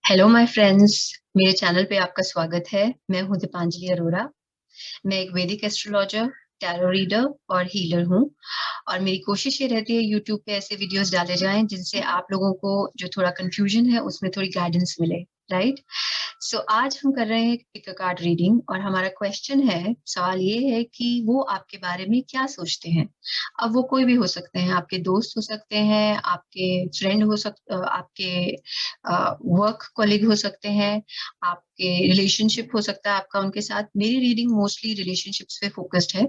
Hello my friends. मेरे channel पे आपका स्वागत है। मैं हूं दीपांजलि अरोरा। मैं एक वैदिक एस्ट्रोलॉजर, टैरो रीडर और हीलर हूं। और मेरी कोशिश ये रहती है यूट्यूब पे ऐसे वीडियोस डाले जाएं जिनसे आप लोगों को जो थोड़ा कंफ्यूजन है उसमें थोड़ी गाइडेंस मिले। राइट। सो आज हम कर रहे हैं पिक अ कार्ड रीडिंग और हमारा क्वेश्चन है, सवाल ये है कि वो आपके बारे में क्या सोचते हैं। अब वो कोई भी हो सकते हैं, आपके दोस्त हो सकते हैं, आपके फ्रेंड हो आपके वर्क कॉलीग हो सकते हैं, आपके रिलेशनशिप हो सकता है आपका उनके साथ। मेरी रीडिंग मोस्टली रिलेशनशिप्स पे फोकस्ड है।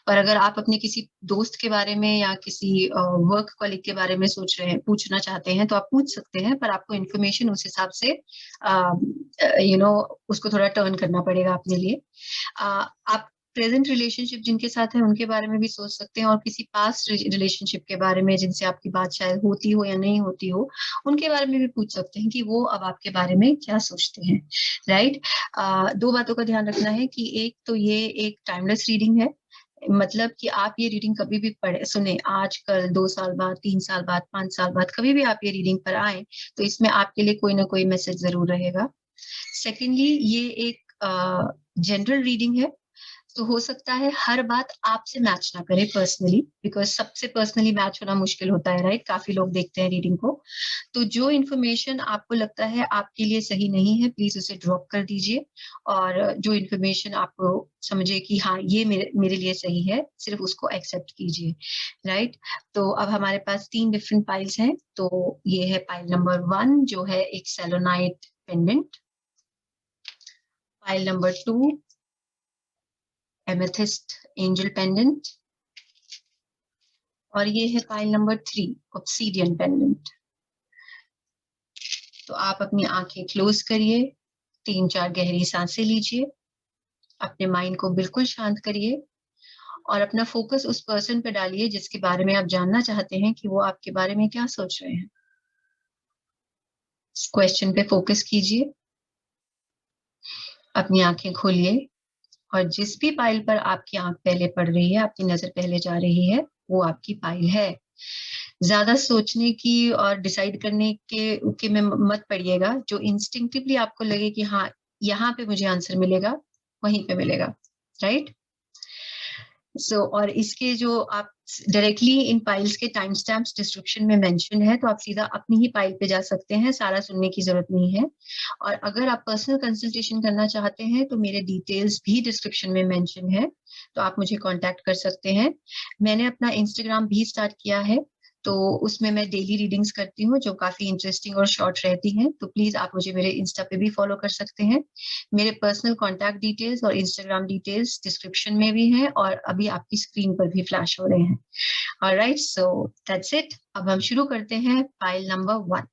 पर अगर आप अपने किसी दोस्त के बारे में या किसी वर्क कॉलीग के बारे में सोच रहे हैं, पूछना चाहते हैं, तो आप पूछ सकते हैं, पर आपको इन्फॉर्मेशन उस हिसाब से उसको थोड़ा टर्न करना पड़ेगा अपने लिए। आप प्रेजेंट रिलेशनशिप जिनके साथ है उनके बारे में भी सोच सकते हैं, और किसी पास्ट रिलेशनशिप के बारे में जिनसे आपकी बात शायद होती हो या नहीं होती हो, उनके बारे में भी पूछ सकते हैं कि वो अब आपके बारे में क्या सोचते हैं। राइट। दो बातों का ध्यान रखना है कि एक तो ये एक टाइमलेस रीडिंग है। मतलब कि आप ये रीडिंग कभी भी पढ़े सुने, आज कल 2 साल बाद, 3 साल बाद, 5 साल बाद, कभी भी आप ये रीडिंग पर आए तो इसमें आपके लिए कोई ना कोई मैसेज जरूर रहेगा। सेकेंडली, ये एक जनरल रीडिंग है। तो हो सकता है हर बात आपसे मैच ना करे पर्सनली, बिकॉज सबसे पर्सनली मैच होना मुश्किल होता है। राइट। काफी लोग देखते हैं रीडिंग को। तो जो इन्फॉर्मेशन आपको लगता है आपके लिए सही नहीं है, प्लीज उसे ड्रॉप कर दीजिए। और जो इन्फॉर्मेशन आपको समझे कि हाँ ये मेरे मेरे लिए सही है, सिर्फ उसको एक्सेप्ट कीजिए। राइट। तो अब हमारे पास 3 डिफरेंट पाइल्स हैं। तो ये है पाइल नंबर 1, जो है एक selenite pendant. Pile number 2, amethyst angel pendant. और ये है पाइल नंबर 3, ऑब्सीडियन पेंडेंट। तो आप अपनी आंखें क्लोज करिए, 3-4 गहरी सांसें लीजिए, अपने माइंड को बिल्कुल शांत करिए और अपना फोकस उस पर्सन पे डालिए जिसके बारे में आप जानना चाहते हैं कि वो आपके बारे में क्या सोच रहे हैं। इस क्वेश्चन पे फोकस कीजिए, अपनी आंखें खोलिए, और जिस भी पाइल पर आपकी आंख पहले पड़ रही है, आपकी नजर पहले जा रही है, वो आपकी पाइल है। ज्यादा सोचने की और डिसाइड करने के में मत पड़िएगा। जो इंस्टिंक्टिवली आपको लगे कि हाँ यहाँ पे मुझे आंसर मिलेगा, वहीं पे मिलेगा। राइट। और इसके जो आप डायरेक्टली इन पाइल्स के टाइम स्टैम्प्स डिस्क्रिप्शन में मेंशन है, तो आप सीधा अपनी ही पाइल पे जा सकते हैं, सारा सुनने की जरूरत नहीं है। और अगर आप पर्सनल कंसल्टेशन करना चाहते हैं तो मेरे डिटेल्स भी डिस्क्रिप्शन में मेंशन है, तो आप मुझे कांटेक्ट कर सकते हैं। मैंने अपना इंस्टाग्राम भी स्टार्ट किया है, तो उसमें मैं डेली रीडिंग्स करती हूँ जो काफी इंटरेस्टिंग और शॉर्ट रहती हैं। तो प्लीज आप मुझे मेरे इंस्टा पे भी फॉलो कर सकते हैं। मेरे पर्सनल कांटेक्ट डिटेल्स और इंस्टाग्राम डिटेल्स डिस्क्रिप्शन में भी हैं, और अभी आपकी स्क्रीन पर भी फ्लैश हो रहे हैं। Alright, so that's it. अब हम शुरू करते हैं पाइल नंबर 1।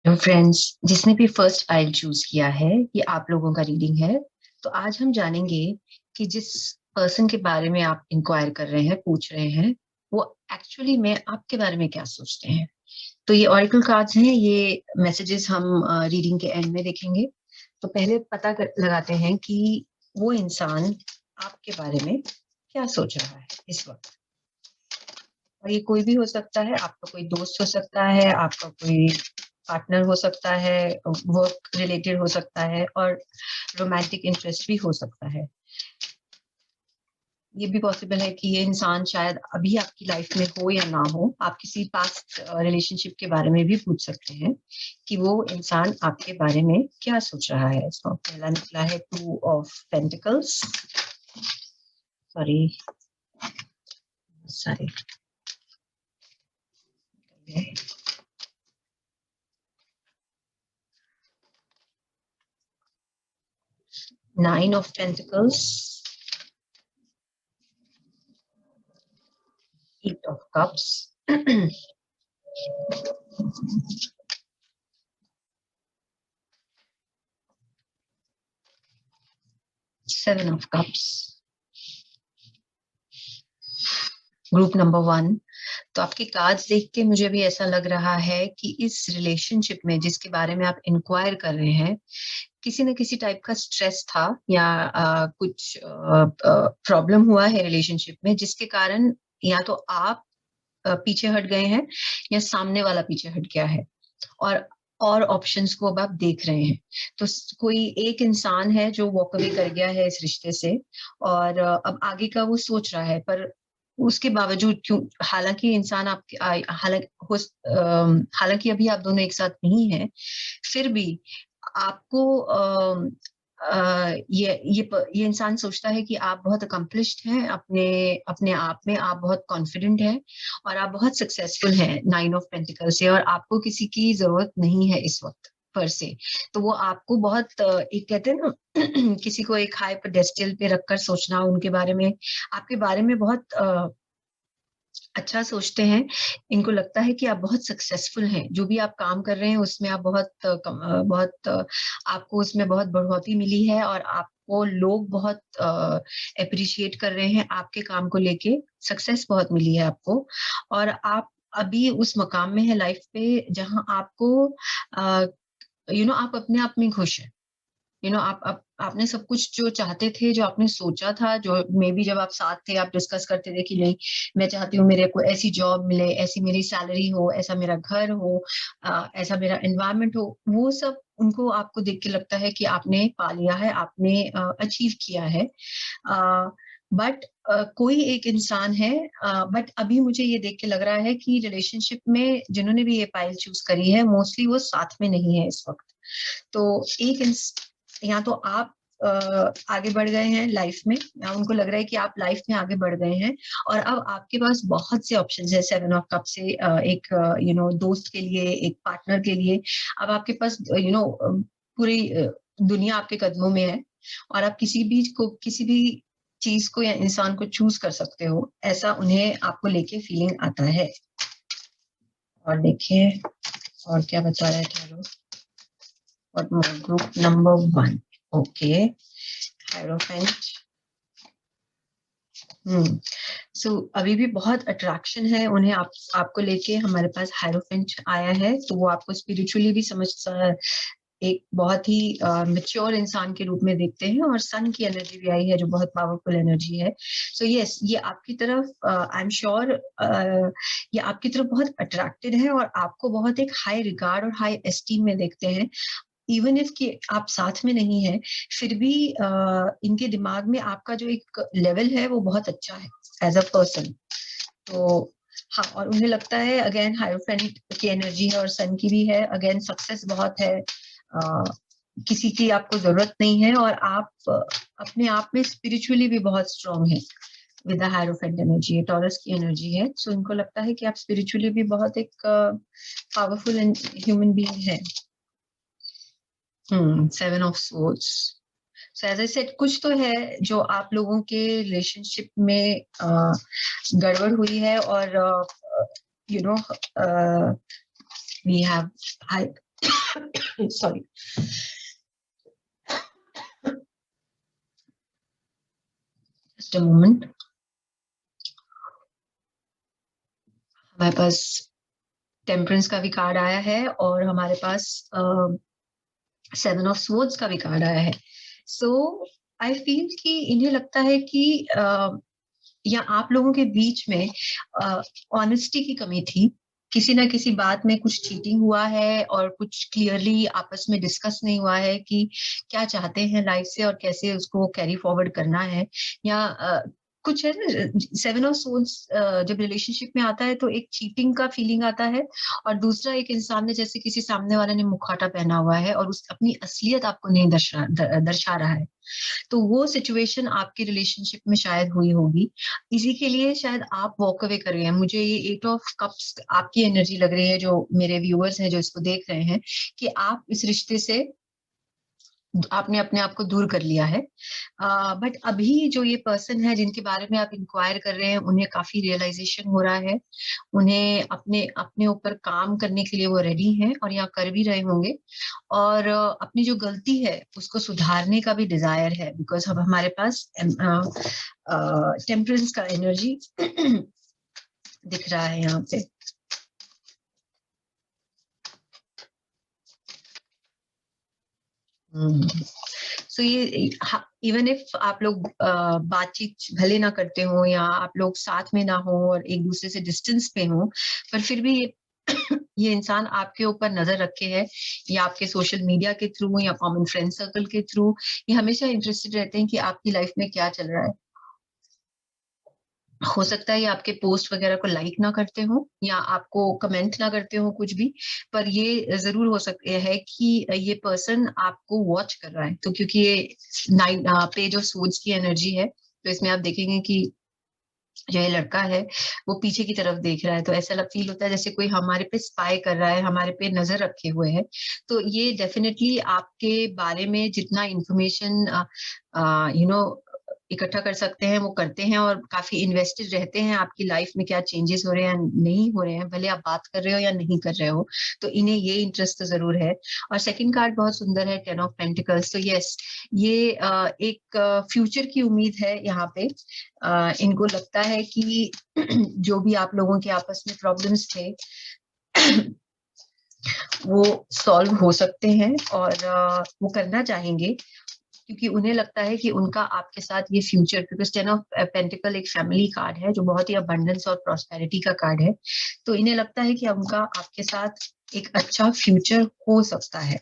फ्रेंड्स, जिसने भी फर्स्ट पाइल चूज किया है, ये आप लोगों का रीडिंग है। तो आज हम जानेंगे कि जिस पर्सन के बारे में आप इंक्वायर कर रहे हैं, पूछ रहे हैं, वो एक्चुअली में आपके बारे में क्या सोचते हैं। तो ये ऑरिकल कार्ड्स हैं, ये मैसेजेस हम रीडिंग के एंड में देखेंगे। तो पहले पता लगाते हैं कि वो इंसान आपके बारे में क्या सोच रहा है इस वक्त। और ये कोई भी हो सकता है, आपका कोई दोस्त हो सकता है, आपका कोई पार्टनर हो सकता है, वर्क रिलेटेड हो सकता है, और रोमांटिक इंटरेस्ट भी हो सकता है। ये भी पॉसिबल है कि ये इंसान शायद अभी आपकी लाइफ में हो या ना हो। आप किसी पास्ट रिलेशनशिप के बारे में भी पूछ सकते हैं कि वो इंसान आपके बारे में क्या सोच रहा है। तो पहला निकला है 2 of pentacles. Sorry, sorry, 9 of pentacles, 8 of cups, 7 of cups. Group number 1। तो आपके कार्ड्स देख के मुझे भी ऐसा लग रहा है कि इस रिलेशनशिप में जिसके बारे में आप इंक्वायर कर रहे हैं, किसी न किसी टाइप का स्ट्रेस था, या कुछ प्रॉब्लम हुआ है रिलेशनशिप में, जिसके कारण या तो आप पीछे हट गए हैं या सामने वाला पीछे हट गया है, और ऑप्शंस को अब आप देख रहे हैं। तो कोई एक इंसान है जो वॉक अवे कर गया है इस रिश्ते से, और अब आगे का वो सोच रहा है, पर उसके बावजूद क्यों, हालांकि इंसान आपके हालांकि अभी आप दोनों एक साथ नहीं हैं, फिर भी आपको ये इंसान सोचता है कि आप बहुत अकम्पलिश्ड हैं, अपने अपने आप में आप बहुत कॉन्फिडेंट हैं, और आप बहुत सक्सेसफुल हैं 9 ऑफ पेंटिकल से, और आपको किसी की जरूरत नहीं है इस वक्त पर से। तो वो आपको बहुत एक कहते हैं ना किसी को एक हाई पेडेस्टल पे रखकर सोचना, उनके बारे में, आपके बारे में बहुत अच्छा सोचते हैं। इनको लगता है कि आप बहुत सक्सेसफुल हैं, जो भी आप काम कर रहे हैं उसमें आप आपको उसमें बहुत बढ़ोतरी मिली है, और आपको लोग बहुत अप्रिशिएट कर रहे हैं आपके काम को लेके, सक्सेस बहुत मिली है आपको, और आप अभी उस मकाम में है लाइफ पे जहां आपको आप अपने आप में खुश हैं। आप आपने सब कुछ जो चाहते थे, जो आपने सोचा था, जो मे बी जब आप साथ थे आप डिस्कस करते थे कि नहीं, मैं चाहती हूँ मेरे को ऐसी जॉब मिले, ऐसी मेरी सैलरी हो, ऐसा मेरा घर हो, ऐसा मेरा एनवायरनमेंट हो, वो सब उनको आपको देख के लगता है कि आपने पा लिया है, आपने अचीव किया है। बट कोई एक इंसान है, बट अभी मुझे ये देख के लग रहा है कि रिलेशनशिप में जिन्होंने भी ये पाइल चूज करी है, मोस्टली वो साथ में नहीं है इस वक्त। तो या तो आप आगे बढ़ गए हैं लाइफ में, या उनको लग रहा है कि आप लाइफ में आगे बढ़ गए हैं, और अब आपके पास बहुत से ऑप्शंस है 7 ऑफ कप से, एक दोस्त के लिए, एक पार्टनर के लिए। अब आपके पास पूरी दुनिया आपके कदमों में है, और आप किसी भी चीज को या इंसान को चूज कर सकते हो, ऐसा उन्हें आपको लेके फीलिंग आता है। और देखिए और क्या बता रहा है टैरो। और ग्रुप नंबर 1, ओके, हायरोफेंट। सो अभी भी बहुत अट्रैक्शन है उन्हें आपको लेके। हमारे पास हायरोफेंट आया है, तो वो आपको स्पिरिचुअली भी एक बहुत ही मेच्योर इंसान के रूप में देखते हैं, और सन की एनर्जी भी आई है जो बहुत पावरफुल एनर्जी है। सो यस, ये आपकी तरफ आई एम श्योर ये आपकी तरफ बहुत अट्रैक्टेड है, और आपको बहुत एक हाई रिगार्ड और हाई एस्टीम में देखते हैं। इवन इफ कि आप साथ में नहीं है, फिर भी इनके दिमाग में आपका जो एक लेवल है वो बहुत अच्छा है एज अ पर्सन। तो हाँ, और उन्हें लगता है अगेन हायरोफेंट की एनर्जी है और सन की भी है, अगेन सक्सेस बहुत है, किसी की आपको जरूरत नहीं है, और आप अपने आप में स्पिरिचुअली भी बहुत स्ट्रांग है। With the hierophant energy, taurus की एनर्जी है, सो इनको लगता है कि आप स्पिरिचुअली भी बहुत एक पावरफुल ह्यूमन बीइंग है। 7 of swords. So as I said, कुछ तो है जो आप लोगों के रिलेशनशिप में गड़बड़ हुई है, और you know we have sorry, just a moment. हमारे पास टेम्परेंस का भी कार्ड आया है, और हमारे पास 7 ऑफ सोर्ड्स का भी कार्ड आया है। सो आई फील कि इन्हें लगता है कि या आप लोगों के बीच में ऑनेस्टी की कमी थी, किसी ना किसी बात में कुछ चीटिंग हुआ है, और कुछ क्लियरली आपस में डिस्कस नहीं हुआ है कि क्या चाहते हैं लाइफ से और कैसे उसको कैरी फॉरवर्ड करना है, या कुछ है ना। 7 ऑफ सोर्ड्स जब रिलेशनशिप में आता है तो एक चीटिंग का फीलिंग आता है, और दूसरा एक इंसान ने, जैसे किसी सामने वाले ने मुखौटा पहना हुआ है और उस अपनी असलियत आपको नहीं दर्शा रहा है। तो वो सिचुएशन आपके रिलेशनशिप में शायद हुई होगी, इसी के लिए शायद आप वॉक अवे कर गए हैं। मुझे ये 8 ऑफ कप्स आपकी एनर्जी लग रही है, जो मेरे व्यूअर्स हैं जो इसको देख रहे हैं, कि आप इस रिश्ते से आपने अपने आप को दूर कर लिया है। बट अभी जो ये पर्सन है जिनके बारे में आप इंक्वायर कर रहे हैं, उन्हें काफी रियलाइजेशन हो रहा है, उन्हें अपने अपने ऊपर काम करने के लिए वो रेडी हैं, और यहाँ कर भी रहे होंगे, और अपनी जो गलती है उसको सुधारने का भी डिजायर है, बिकॉज अब हमारे पास टेम्परेंस का एनर्जी दिख रहा है यहाँ पे। सो ये इवन इफ आप लोग बातचीत भले ना करते हो या आप लोग साथ में ना हो और एक दूसरे से डिस्टेंस पे हो, पर फिर भी ये इंसान आपके ऊपर नजर रखे है, या आपके सोशल मीडिया के थ्रू या कॉमन फ्रेंड सर्कल के थ्रू, ये हमेशा इंटरेस्टेड रहते हैं कि आपकी लाइफ में क्या चल रहा है। हो सकता है ये आपके पोस्ट वगैरह को लाइक ना करते हो या आपको कमेंट ना करते हो कुछ भी, पर ये जरूर हो सकता है कि ये पर्सन आपको वॉच कर रहा है। तो क्योंकि ये 9 पेज ऑफ सोर्ड्स की एनर्जी है, तो इसमें आप देखेंगे कि जो ये लड़का है वो पीछे की तरफ देख रहा है, तो ऐसा फील होता है जैसे कोई हमारे पे स्पाई कर रहा है, हमारे पे नजर रखे हुए है। तो ये डेफिनेटली आपके बारे में जितना इंफॉर्मेशन इकट्ठा कर सकते हैं वो करते हैं, और काफी इन्वेस्टेड रहते हैं आपकी लाइफ में क्या चेंजेस हो रहे हैं नहीं हो रहे हैं, भले आप बात कर रहे हो या नहीं कर रहे हो। तो इन्हें ये इंटरेस्ट तो जरूर है। और सेकंड कार्ड बहुत सुंदर है, 10 ऑफ पेंटिकल्स। तो यस, ये एक फ्यूचर की उम्मीद है यहाँ पे। इनको लगता है कि जो भी आप लोगों के आपस में प्रॉब्लम्स थे वो सॉल्व हो सकते हैं, और वो करना चाहेंगे, क्योंकि उन्हें लगता है कि उनका आपके साथ ये फ्यूचर, क्योंकि 10 ऑफ पेंटिकल एक फैमिली कार्ड है जो बहुत ही अबंडेंस और प्रॉस्पेरिटी का कार्ड है। तो इन्हें लगता है कि उनका आपके साथ एक अच्छा फ्यूचर हो सकता है।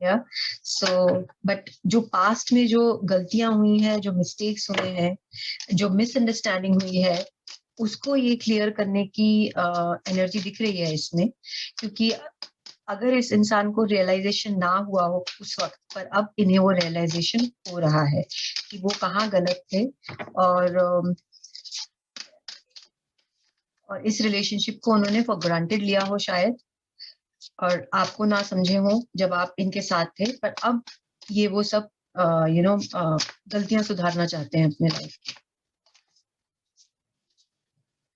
या सो बट जो पास्ट में जो गलतियां हुई हैं, जो मिस्टेक्स हुए हैं, जो मिसअंडरस्टैंडिंग हुई है, उसको ये क्लियर करने की एनर्जी दिख रही है इसमें। क्योंकि अगर इस इंसान को रियलाइजेशन ना हुआ हो उस वक्त पर, अब इन्हें वो रियलाइजेशन हो रहा है कि वो कहाँ गलत थे, और और इस रिलेशनशिप को उन्होंने फॉर ग्रांटेड लिया हो शायद, और आपको ना समझे हो जब आप इनके साथ थे, पर अब ये वो सब गलतियां सुधारना चाहते हैं अपने लाइफ की।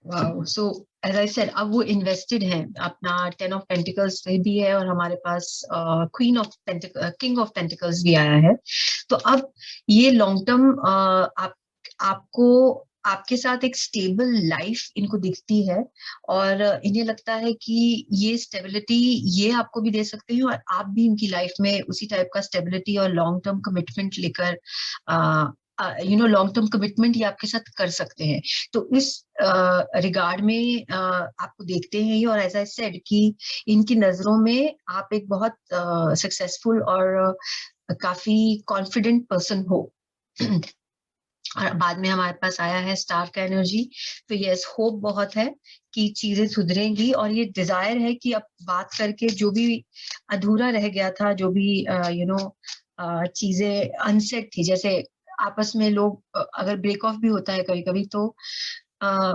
Wow, so as I said, अब वो इन्वेस्टेड हैं। अपना 10 ऑफ पेंटिकल्स भी है, और हमारे पास किंग ऑफ पेंटिकल्स भी आया है। तो अब ये लॉन्ग टर्म आपको आपके साथ एक स्टेबल लाइफ इनको दिखती है, और इन्हें लगता है कि ये स्टेबिलिटी ये आपको भी दे सकते हैं, और आप भी इनकी लाइफ में उसी टाइप का स्टेबिलिटी और लॉन्ग टर्म कमिटमेंट लेकर लॉन्ग टर्म कमिटमेंट ये आपके साथ कर सकते हैं। तो इस रिगार्ड में आपको देखते हैं ये, और एज आई सेड कि इनकी नजरों में आप एक बहुत सक्सेसफुल और काफी कॉन्फिडेंट पर्सन हो। और बाद में हमारे पास आया है स्टार का एनर्जी। तो यस, होप बहुत है कि चीजें सुधरेंगी, और ये डिजायर है कि अब बात करके जो भी अधूरा रह गया था, जो भी चीजें अनसेट थी, जैसे आपस में लोग अगर ब्रेक ऑफ भी होता है कभी कभी, तो अ,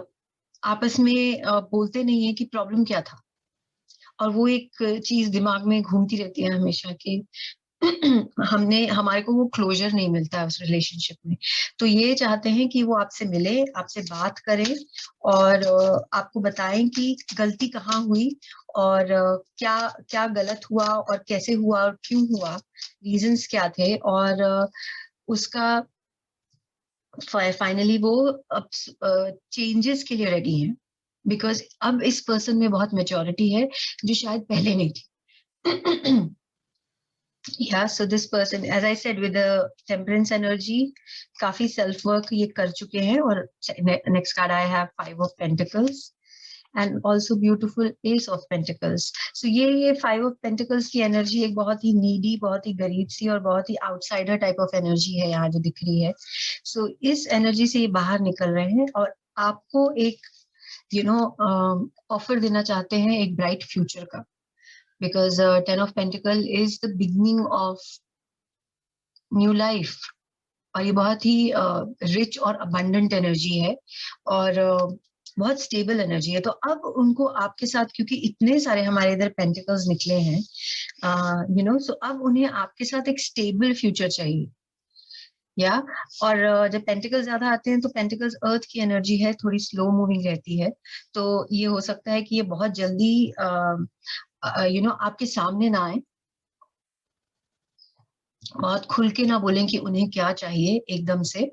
आपस में बोलते नहीं है कि प्रॉब्लम क्या था, और वो एक चीज दिमाग में घूमती रहती है हमेशा कि हमने हमारे को वो क्लोजर नहीं मिलता है उस रिलेशनशिप में। तो ये चाहते हैं कि वो आपसे मिले, आपसे बात करें, और आपको बताएं कि गलती कहाँ हुई, और क्या क्या गलत हुआ और कैसे हुआ और क्यों हुआ, रीजंस क्या थे, और उसका फाइनली वो अब चेंजेस के लिए रेडी हैं, बिकॉज अब इस पर्सन में बहुत मेच्योरिटी है जो शायद पहले नहीं थी। Yeah, so this person, as I said, with the temperance energy, काफी self work ये कर चुके हैं, और next card I have 5 of Pentacles and also beautiful Ace of Pentacles. So ये 5 of Pentacles की एनर्जी एक बहुत ही नीडी, बहुत ही गरीब सी और बहुत ही आउटसाइडर टाइप ऑफ एनर्जी है यहाँ जो दिख रही है। So इस एनर्जी से ये बाहर निकल रहे हैं, और आपको एक ऑफर देना चाहते हैं एक ब्राइट फ्यूचर का, because 10 of Pentacle is the beginning of new life, और ये बहुत ही रिच और अबंडेंट एनर्जी है, और बहुत स्टेबल एनर्जी है। तो अब उनको आपके साथ, क्योंकि इतने सारे हमारे इधर पेंटिकल्स निकले हैं, सो अब उन्हें आपके साथ एक स्टेबल फ्यूचर चाहिए। या और जब पेंटिकल्स ज्यादा आते हैं तो पेंटिकल्स अर्थ की एनर्जी है, थोड़ी स्लो मूविंग रहती है। तो ये हो सकता है कि ये बहुत जल्दी आपके सामने ना आए, बहुत खुल के ना बोलें कि उन्हें क्या चाहिए एकदम से।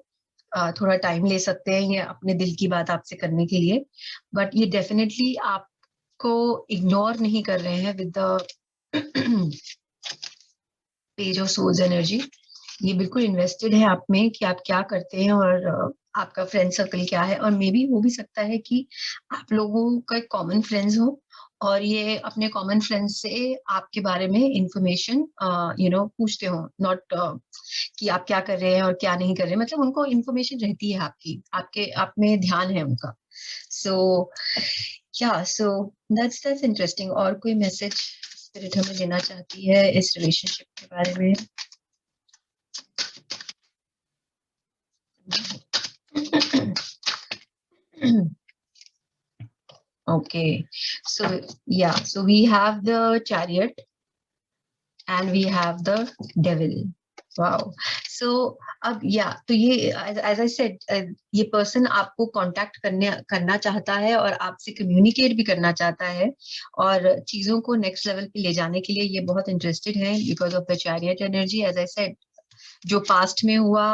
थोड़ा टाइम ले सकते हैं ये अपने दिल की बात आपसे करने के लिए, बट ये डेफिनेटली आपको इग्नोर नहीं कर रहे हैं with the page of souls energy. ये बिल्कुल इन्वेस्टेड है आप में कि आप क्या करते हैं और आपका फ्रेंड सर्कल क्या है, और मे बी हो भी सकता है कि आप लोगों का एक कॉमन फ्रेंड्स हो और ये अपने कॉमन फ्रेंड्स से आपके बारे में इंफॉर्मेशन पूछते हो, नॉट कि आप क्या कर रहे हैं और क्या नहीं कर रहे हैं, मतलब उनको इंफॉर्मेशन रहती है आपकी, आपके आप में ध्यान है उनका। सो सो दैट्स इंटरेस्टिंग। और कोई मैसेज स्पिरिट हमें देना चाहती है इस रिलेशनशिप के बारे में? Okay, so so we have the chariot and we have the devil. Wow. So अब तो ये as I said, ये पर्सन आपको कांटेक्ट करना चाहता है और आपसे कम्युनिकेट भी करना चाहता है और चीजों को नेक्स्ट लेवल पे ले जाने के लिए ये बहुत इंटरेस्टेड है because of the chariot energy. As I said, जो पास्ट में हुआ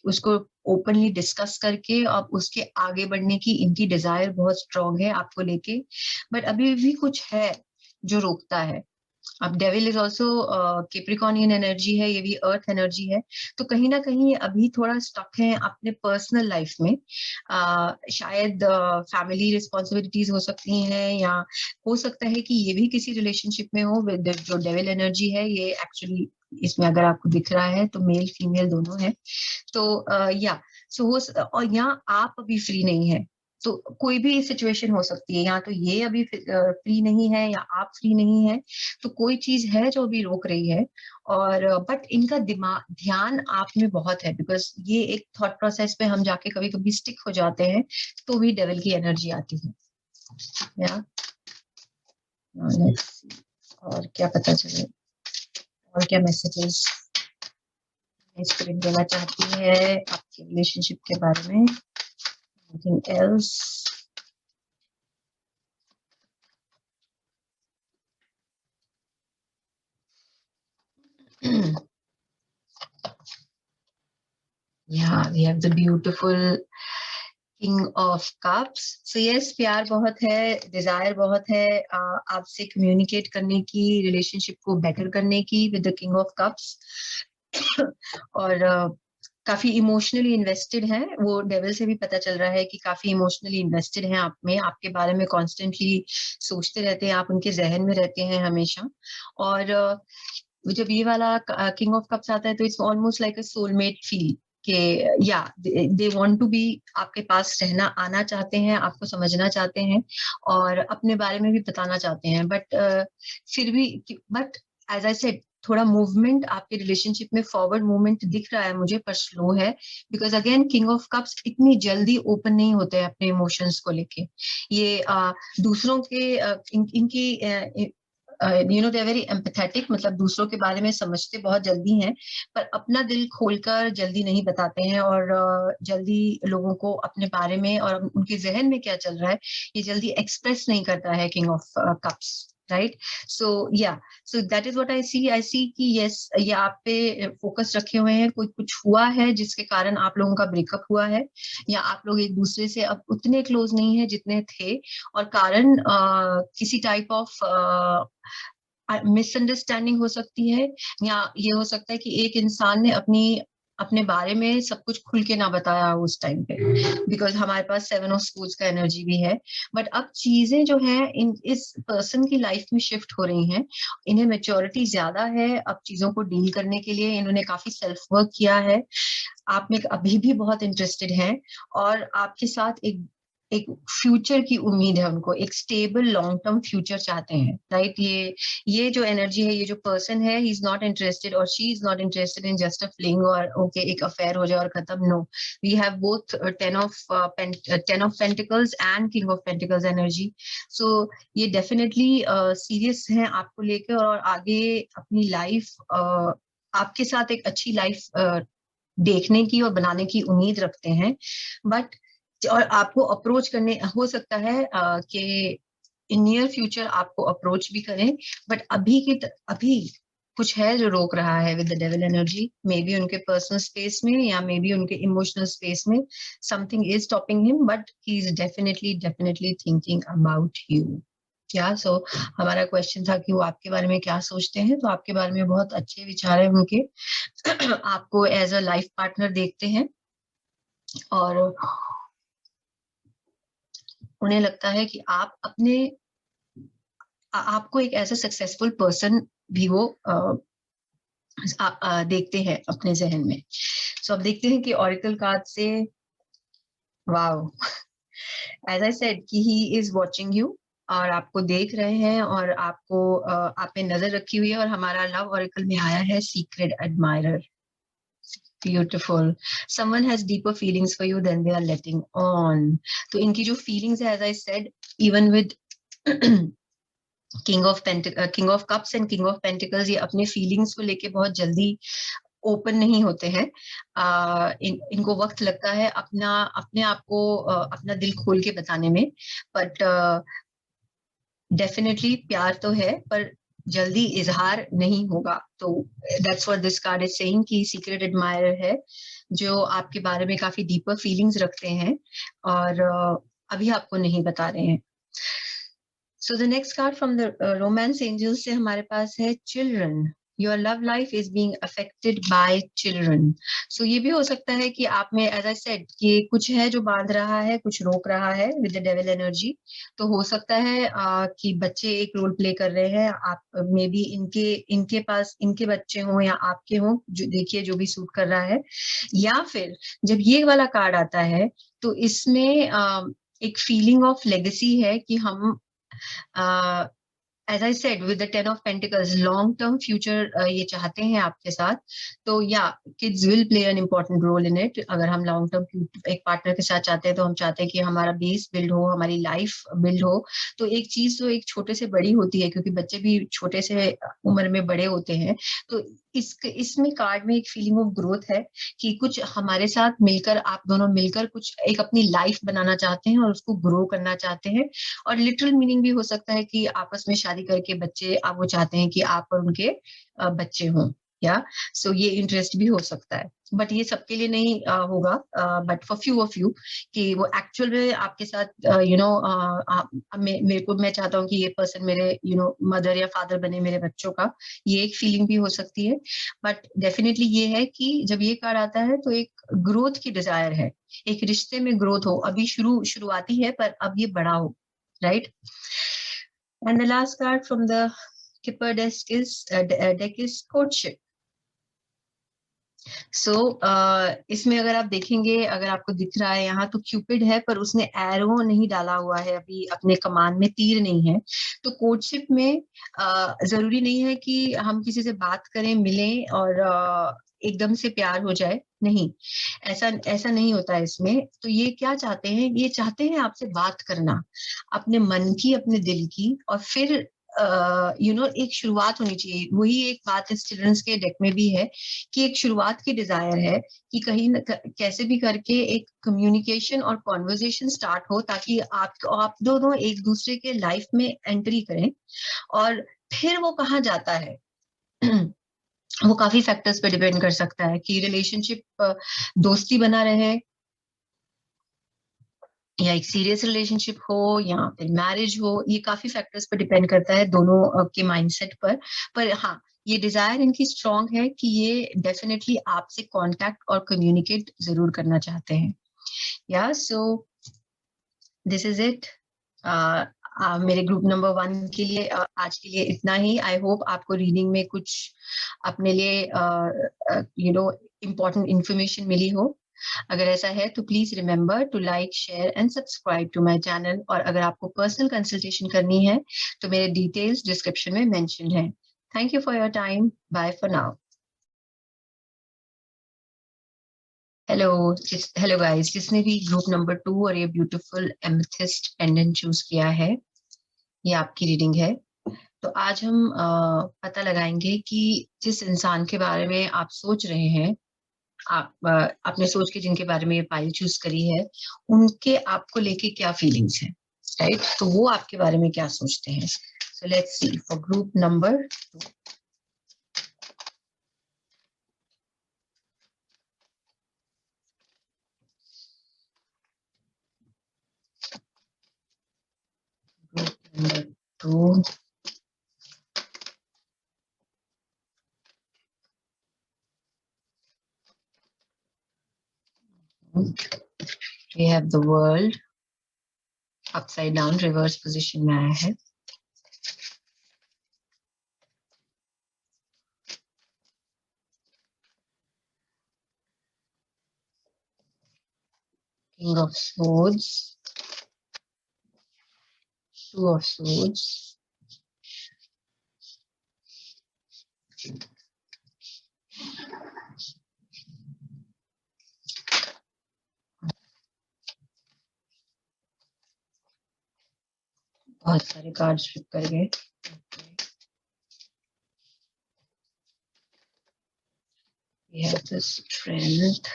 उसको ओपनली डिस्कस करके अब उसके आगे बढ़ने की इनकी डिजायर बहुत स्ट्रांग है आपको लेके, बट अभी भी कुछ है जो रोकता है। अब डेविल इज ऑल्सो कैप्रिकॉर्नियन एनर्जी है, ये भी अर्थ एनर्जी है, तो कहीं ना कहीं ये अभी थोड़ा स्टक है अपने पर्सनल लाइफ में। शायद फैमिली रिस्पॉन्सिबिलिटीज हो सकती हैं, या हो सकता है कि ये भी किसी रिलेशनशिप में हो विद जो डेविल एनर्जी है। ये एक्चुअली इसमें अगर आपको दिख रहा है तो मेल फीमेल दोनों है। तो या सो हो, और यहाँ आप अभी फ्री नहीं है, तो कोई भी सिचुएशन हो सकती है, या तो ये अभी फ्री नहीं है या आप फ्री नहीं है, तो कोई चीज है जो अभी रोक रही है। और बट इनका दिमाग ध्यान आप में बहुत है बिकॉज ये एक थॉट प्रोसेस पे हम जाके कभी कभी स्टिक हो जाते हैं, तो भी डेविल की एनर्जी आती है। या और क्या पता चले, और क्या मैसेजेस स्पिरिट देना चाहती है आपके रिलेशनशिप के बारे में? Anything else? Yeah, we have the beautiful king of cups. So yes, प्यार बहुत है, डिजायर बहुत है आपसे कम्युनिकेट करने की, रिलेशनशिप को बेटर करने की with the king of cups. और काफी इमोशनली इन्वेस्टेड है वो, डेविल से भी पता चल रहा है कि काफी इमोशनली इन्वेस्टेड है आप में, आपके बारे में कॉन्स्टेंटली सोचते रहते हैं, आप उनके जहन में रहते हैं हमेशा। और जब ये वाला किंग ऑफ कप्स आता है तो it's almost like a soulmate feel के या दे वांट टू बी, आपके पास रहना आना चाहते हैं, आपको समझना चाहते हैं और अपने बारे में भी बताना चाहते हैं, बट फिर भी, बट एज आई सेड, थोड़ा मूवमेंट आपके रिलेशनशिप में, फॉरवर्ड मूवमेंट दिख रहा है मुझे, पर स्लो है because again king of cups इतनी जल्दी ओपन नहीं होते हैं अपने इमोशंस को लेके। ये दूसरों के इनकी दे वेरी एम्पैथेटिक, मतलब दूसरों के बारे में समझते बहुत जल्दी हैं, पर अपना दिल खोलकर जल्दी नहीं बताते हैं, और जल्दी लोगों को अपने बारे में और उनके जहन में क्या चल रहा है ये जल्दी एक्सप्रेस नहीं करता है king of cups, right? So so that is what I see कि यस, ये आप पे फोकस रखे हुए हैं, कोई कुछ हुआ है जिसके कारण आप लोगों का ब्रेकअप हुआ है, या आप लोग एक दूसरे से अब उतने क्लोज नहीं है जितने थे, और कारण किसी टाइप ऑफ मिसअंडरस्टैंडिंग हो सकती है, या ये हो सकता है कि एक इंसान ने अपने बारे में सब कुछ खुल के ना बताया उस टाइम पे, बिकॉज हमारे पास सेवन ऑफ स्पून्स का एनर्जी भी है। बट अब चीजें जो है इस पर्सन की लाइफ में शिफ्ट हो रही हैं, इन्हें मेच्योरिटी ज्यादा है अब चीजों को डील करने के लिए, इन्होंने काफी सेल्फ वर्क किया है, आप में अभी भी बहुत इंटरेस्टेड हैं, और आपके साथ एक एक फ्यूचर की उम्मीद है उनको, एक स्टेबल लॉन्ग टर्म फ्यूचर चाहते हैं, राइट? ये जो एनर्जी है, ये जो पर्सन है, ही इज नॉट इंटरेस्टेड और she is not interested in just a fling और ओके एक अफेयर हो जाए और खत्म। No, we have both ten of pentacles and king of pentacles energy. So ये डेफिनेटली सीरियस है आपको लेकर, और आगे अपनी लाइफ आपके साथ एक अच्छी लाइफ देखने की और बनाने की उम्मीद रखते हैं। बट और आपको अप्रोच करने, हो सकता है कि इन नियर फ्यूचर आपको अप्रोच भी करें, बट अभी कुछ है जो रोक रहा है with the devil energy, may be उनके पर्सनल स्पेस में या मे बी उनके इमोशनल स्पेस में, something is stopping him, but he is definitely definitely thinking about you. या सो हमारा क्वेश्चन था कि वो आपके बारे में क्या सोचते हैं, तो आपके बारे में बहुत अच्छे विचार है उनके। आपको एज अ लाइफ पार्टनर देखते हैं और उन्हें लगता है कि आप अपने आपको एक एज अ सक्सेसफुल पर्सन भी वो देखते हैं अपने जहन में। सो अब देखते हैं कि ऑरिकल कार्ड से, वाओ, एज आई सेड कि ही इज वॉचिंग यू, और आपको देख रहे हैं और आपको आप पे नजर रखी हुई है। और हमारा लव ऑरिकल में आया है secret admirer. Beautiful, someone has deeper feelings for you than they are letting on. तो इनकी जो फीलिंग्स है, as I said, even with king of cups and king of pentacles, ये अपने फीलिंग्स को लेके बहुत जल्दी ओपन नहीं होते हैं। इनको वक्त लगता है अपने आप को अपना दिल खोल के बताने में। बट डेफिनेटली प्यार तो है, पर जल्दी इजहार नहीं होगा। तो that's what this card is saying कि सीक्रेट एडमायरर है जो आपके बारे में काफी डीपर फीलिंग्स रखते हैं और अभी आपको नहीं बता रहे हैं। So the next card from the romance angels से हमारे पास है children. Your love life is being affected by children. So ये भी हो सकता है कि आप में, as I said, कि कुछ है जो बांध रहा है, कुछ रोक रहा है with the devil energy. तो हो सकता है कि बच्चे एक रोल प्ले कर रहे हैं। आप मे बी इनके पास इनके बच्चे हों या आपके हों, जो देखिए जो भी सूट कर रहा है। या फिर जब ये वाला कार्ड आता है तो इसमें एक फीलिंग ऑफ लेगेसी है कि हम, as I said, with the 10 of pentacles, long term future ये चाहते हैं आपके साथ। तो या kids will play an important role in it. अगर हम लॉन्ग टर्म एक पार्टनर के साथ चाहते हैं तो हम चाहते हैं कि हमारा बेस बिल्ड हो, हमारी लाइफ बिल्ड हो। तो एक चीज तो एक छोटे से बड़ी होती है, क्योंकि बच्चे भी छोटे से उम्र में बड़े होते हैं। तो इसमें कार्ड में एक फीलिंग ऑफ ग्रोथ है कि कुछ हमारे साथ मिलकर, आप दोनों मिलकर कुछ एक अपनी लाइफ बनाना चाहते हैं और उसको ग्रो करना चाहते हैं। और लिटरल मीनिंग भी हो सकता है कि आपस में शादी करके बच्चे, आप वो चाहते हैं कि आप और उनके बच्चे हों। या सो ये इंटरेस्ट भी हो सकता है, बट ये सबके लिए नहीं होगा। But for few of you कि वो एक्चुअल में आपके साथ मेरे को, मैं चाहता हूँ कि ये पर्सन मेरे मदर या फादर बने मेरे बच्चों का, ये एक फीलिंग भी हो सकती है। बट डेफिनेटली ये है कि जब ये कार्ड आता है तो एक ग्रोथ की डिजायर है, एक रिश्ते में ग्रोथ हो। अभी शुरुआती है पर अब ये बड़ा हो, right? And the last card from the Kipper deck is courtship. सो इसमें अगर आप देखेंगे, अगर आपको दिख रहा है यहाँ, तो क्यूपिड है पर उसने एरो नहीं डाला हुआ है, अभी अपने कमान में तीर नहीं है। तो कोर्टशिप में जरूरी नहीं है कि हम किसी से बात करें, मिलें और एकदम से प्यार हो जाए, नहीं, ऐसा ऐसा नहीं होता है इसमें। तो ये क्या चाहते हैं, ये चाहते हैं आपसे बात करना, अपने मन की, अपने दिल की, और फिर एक शुरुआत होनी चाहिए। वही एक बात इस चिल्ड्रंस के डेक में भी है कि एक शुरुआत की डिजायर है कि कहीं न कैसे भी करके एक कम्युनिकेशन और कॉन्वर्जेशन स्टार्ट हो, ताकि आप दोनों एक दूसरे के लाइफ में एंट्री करें। और फिर वो कहाँ जाता है वो काफी फैक्टर्स पे डिपेंड कर सकता है कि रिलेशनशिप दोस्ती बना रहे, या एक सीरियस रिलेशनशिप हो, या फिर मैरिज हो। ये काफी फैक्टर्स पर डिपेंड करता है दोनों के माइंडसेट पर हाँ, ये डिजायर इनकी स्ट्रांग है कि ये डेफिनेटली आपसे कांटेक्ट और कम्युनिकेट जरूर करना चाहते हैं। या सो दिस इज इट। मेरे ग्रुप नंबर 1 के लिए आज के लिए इतना ही। आई होप आपको रीडिंग में कुछ अपने लिए इम्पोर्टेंट इंफॉर्मेशन मिली हो। अगर ऐसा है तो please remember to like, share and subscribe to my channel. और अगर आपको पर्सनल कंसल्टेशन करनी है तो मेरे डिटेल्स डिस्क्रिप्शन में मेंशन है। Thank you for your time. Bye for now. Hello guys, जिसने भी ग्रुप नंबर 2 और ये ब्यूटीफुल एमेथिस्ट पेंडेंट चूज किया है, ये आपकी रीडिंग है। तो आज हम पता लगाएंगे कि जिस इंसान के बारे में आप सोच रहे हैं, आप आपने सोच के जिनके बारे में ये पाइल चूज करी है, उनके आपको लेके क्या फीलिंग्स हैं, राइट? तो वो आपके बारे में क्या सोचते हैं। So let's see for group number 2। Group number तो we have the world upside down, reverse position में आया है. King of Swords, Two of Swords, बहुत सारे कार्ड्स फ्लिप कर गए. We have the Strength,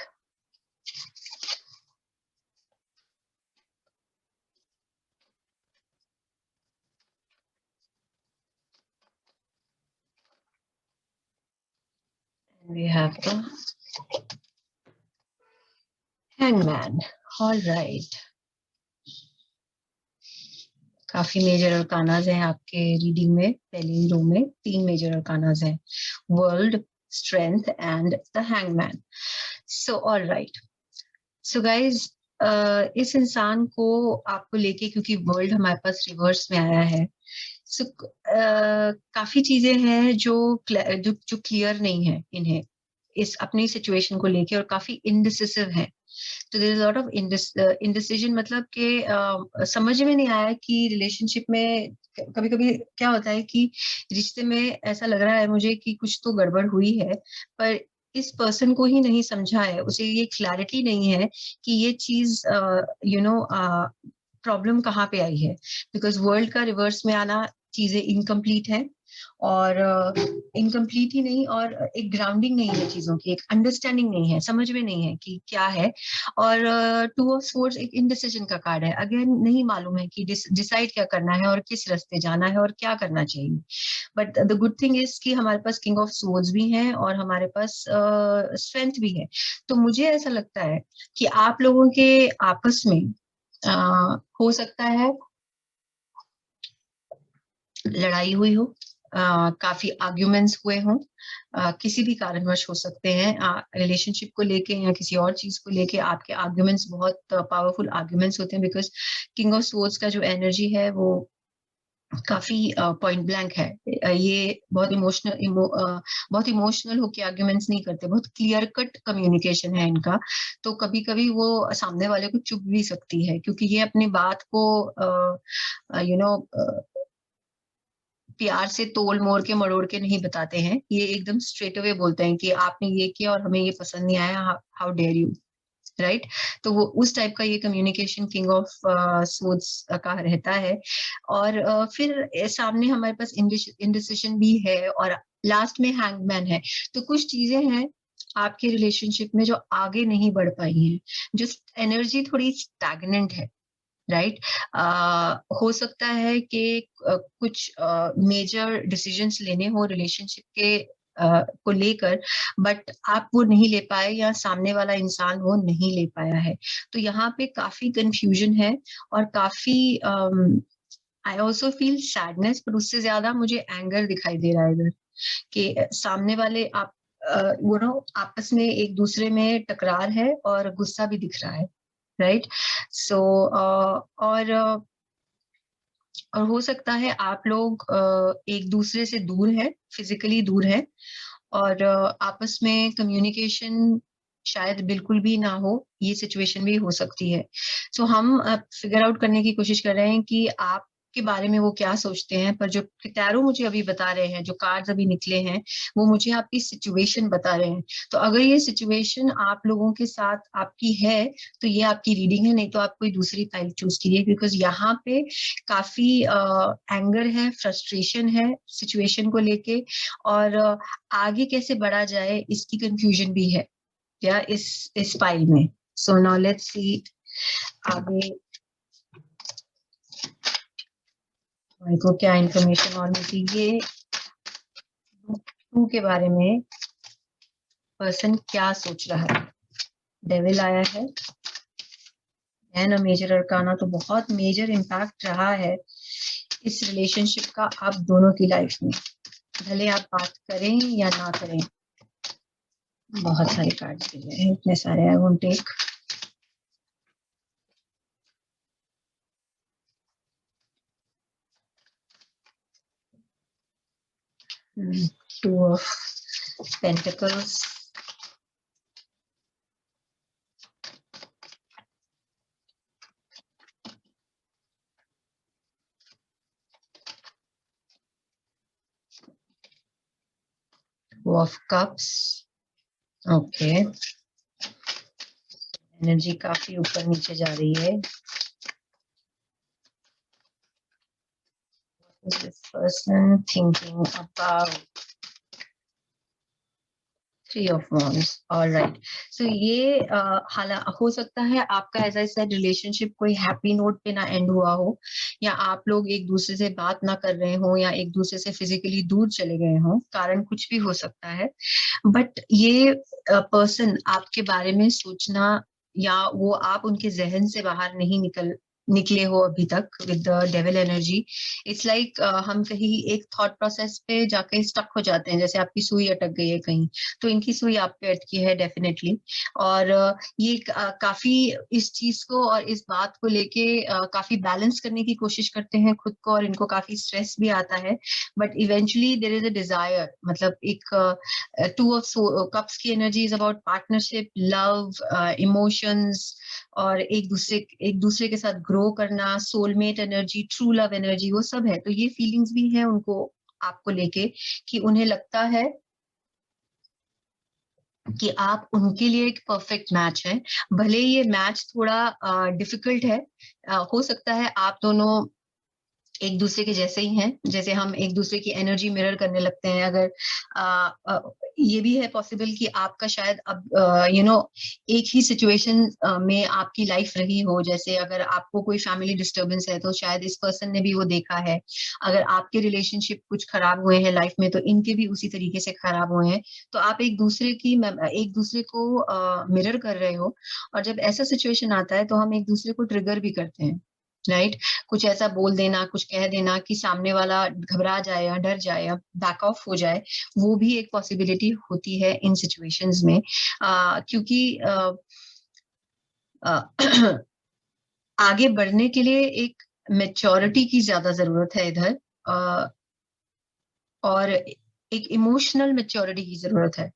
and we have the Hangman. All right. काफी major अरकानाज हैं आपके रीडिंग में. पहली रो में 3 मेजर अरकानाज हैं, world, strength and the hangman. So all right. So guys, इस इंसान को आपको लेके, क्योंकि वर्ल्ड हमारे पास रिवर्स में आया है, सो काफी चीजें हैं जो क्लियर नहीं है इन्हें इस अपनी सिचुएशन को लेके, और काफी इनडिसिसिव है. तो देयर इज लॉट ऑफ इंडिसिजन, मतलब कि समझ में नहीं आया कि रिलेशनशिप में कभी कभी क्या होता है कि रिश्ते में ऐसा लग रहा है मुझे कि कुछ तो गड़बड़ हुई है, पर इस पर्सन को ही नहीं समझा है, उसे ये क्लैरिटी नहीं है कि ये चीज प्रॉब्लम कहाँ पे आई है. बिकॉज वर्ल्ड का रिवर्स में आना, चीजें इनकम्प्लीट है, और इनकम्प्लीट ही नहीं, और एक ग्राउंडिंग नहीं है चीजों की, एक अंडरस्टैंडिंग नहीं है, समझ में नहीं है कि क्या है. और टू ऑफ स्वॉर्ड्स एक इनडिसीजन का कार्ड है. अगेन नहीं मालूम है कि डिसाइड क्या करना है और किस रास्ते जाना है और क्या करना चाहिए. But the good thing is कि हमारे पास किंग ऑफ स्वॉर्ड्स भी है और हमारे पास स्ट्रेंथ भी है. तो मुझे ऐसा लगता है कि आप लोगों के आपस में हो सकता है लड़ाई हुई हो, काफी आर्ग्यूमेंट्स हुए हों, किसी भी कारणवश हो सकते हैं, रिलेशनशिप को लेके या किसी और चीज को लेके आपके आर्ग्यूमेंट्स बहुत पावरफुल आर्ग्यूमेंट्स होते हैं. बिकॉज किंग ऑफ स्वॉर्ड्स का जो एनर्जी है वो काफी पॉइंट ब्लैंक है. ये बहुत इमोशनल होके आर्ग्यूमेंट्स नहीं करते, बहुत क्लियर कट कम्युनिकेशन है इनका. तो कभी कभी वो सामने वाले को चुभ भी सकती है, क्योंकि ये अपनी बात को प्यार से तोल मोड़ के मरोड़ के नहीं बताते हैं. ये एकदम स्ट्रेट अवे बोलते हैं कि आपने ये किया और हमें ये पसंद नहीं आया, हाउ डेयर यू, राइट. तो वो उस टाइप का ये कम्युनिकेशन किंग ऑफ स्वॉर्ड्स का रहता है. और फिर सामने हमारे पास इंडिसिजन भी है, और लास्ट में हैंगमैन है. तो कुछ चीजें हैं आपके रिलेशनशिप में जो आगे नहीं बढ़ पाई हैं, जो एनर्जी थोड़ी स्टैग्नेंट है, राइट. हो सकता है कि कुछ मेजर डिसीजंस लेने हो रिलेशनशिप के को लेकर, बट आप वो नहीं ले पाए, या सामने वाला इंसान वो नहीं ले पाया है. तो यहाँ पे काफी कंफ्यूजन है, और काफी आई ऑल्सो फील सैडनेस, पर उससे ज्यादा मुझे एंगर दिखाई दे रहा है इधर, कि सामने वाले आप आपस में एक दूसरे में टकरार है और गुस्सा भी दिख रहा है, राइट. सो और हो सकता है आप लोग एक दूसरे से दूर है, फिजिकली दूर है, और आपस में कम्युनिकेशन शायद बिल्कुल भी ना हो. ये सिचुएशन भी हो सकती है. सो हम फिगर आउट करने की कोशिश कर रहे हैं कि आप के बारे में वो क्या सोचते हैं. पर जो टैरो मुझे अभी बता रहे हैं, जो कार्ड्स अभी निकले हैं, वो मुझे आपकी सिचुएशन बता रहे हैं. तो अगर ये सिचुएशन आप लोगों के साथ आपकी है, तो ये आपकी रीडिंग है. नहीं तो आप कोई दूसरी फाइल चूज कीजिए, बिकॉज यहाँ पे काफी एंगर है, फ्रस्ट्रेशन है सिचुएशन को लेके, और आगे कैसे बढ़ा जाए इसकी कंफ्यूजन भी है या इस फाइल में. सो नाउ लेट्स सी आगे मेरे को क्या इंफॉर्मेशन और मिलती. ये टू के बारे में पर्सन क्या सोच रहा है. डेविल आया है, एंड मेजर अरकाना, तो बहुत मेजर इम्पैक्ट रहा है इस रिलेशनशिप का आप दोनों की लाइफ में, भले आप बात करें या ना करें। बहुत सारे कार्ड्स मिले हैं, इतने सारे, I won't take. Two of pentacles, two of cups. Okay, energy काफी ऊपर नीचे जा रही है। What is this person thinking about? Three of Wands. All right. So ये हो सकता है आपका एज आई सेड रिलेशनशिप कोई हैप्पी नोट पे ना एंड हुआ हो, या आप लोग एक दूसरे से बात ना कर रहे हो, या एक दूसरे से फिजिकली दूर चले गए हो, कारण कुछ भी हो सकता है। बट ये पर्सन आपके बारे में सोचना, या वो आप उनके जहन से बाहर नहीं निकले हो अभी तक with the devil energy. It's like हम कहीं एक थॉट प्रोसेस पे जाके स्टक हो जाते हैं, जैसे आपकी सुई अटक गई है कहीं, तो इनकी सुई आप पे अटकी है डेफिनेटली। और ये काफी इस चीज को और इस बात को लेके काफी बैलेंस करने की कोशिश करते हैं खुद को, और इनको काफी स्ट्रेस भी आता है। But eventually there is a desire, मतलब एक टू ऑफ कप्स की energy is about partnership, love, emotions, और एक दूसरे के साथ ग्रो करना, soulmate energy, true love energy, वो सब है। तो ये फीलिंग्स भी है उनको आपको लेके, कि उन्हें लगता है कि आप उनके लिए एक परफेक्ट मैच है। भले ये मैच थोड़ा डिफिकल्ट है, हो सकता है आप दोनों एक दूसरे के जैसे ही हैं, जैसे हम एक दूसरे की एनर्जी मिरर करने लगते हैं। अगर आ, आ, ये भी है पॉसिबल कि आपका शायद अब एक ही सिचुएशन में आपकी लाइफ रही हो, जैसे अगर आपको कोई फैमिली डिस्टरबेंस है तो शायद इस पर्सन ने भी वो देखा है। अगर आपके रिलेशनशिप कुछ खराब हुए हैं लाइफ में, तो इनके भी उसी तरीके से खराब हुए हैं। तो आप एक दूसरे को मिरर कर रहे हो, और जब ऐसा सिचुएशन आता है तो हम एक दूसरे को ट्रिगर भी करते हैं, राइट? कुछ ऐसा बोल देना, कुछ कह देना कि सामने वाला घबरा जाए या डर जाए या बैक ऑफ हो जाए, वो भी एक पॉसिबिलिटी होती है इन सिचुएशंस में। क्योंकि आ, आगे बढ़ने के लिए एक मेच्योरिटी की ज्यादा जरूरत है इधर, और एक इमोशनल मेच्योरिटी की जरूरत है,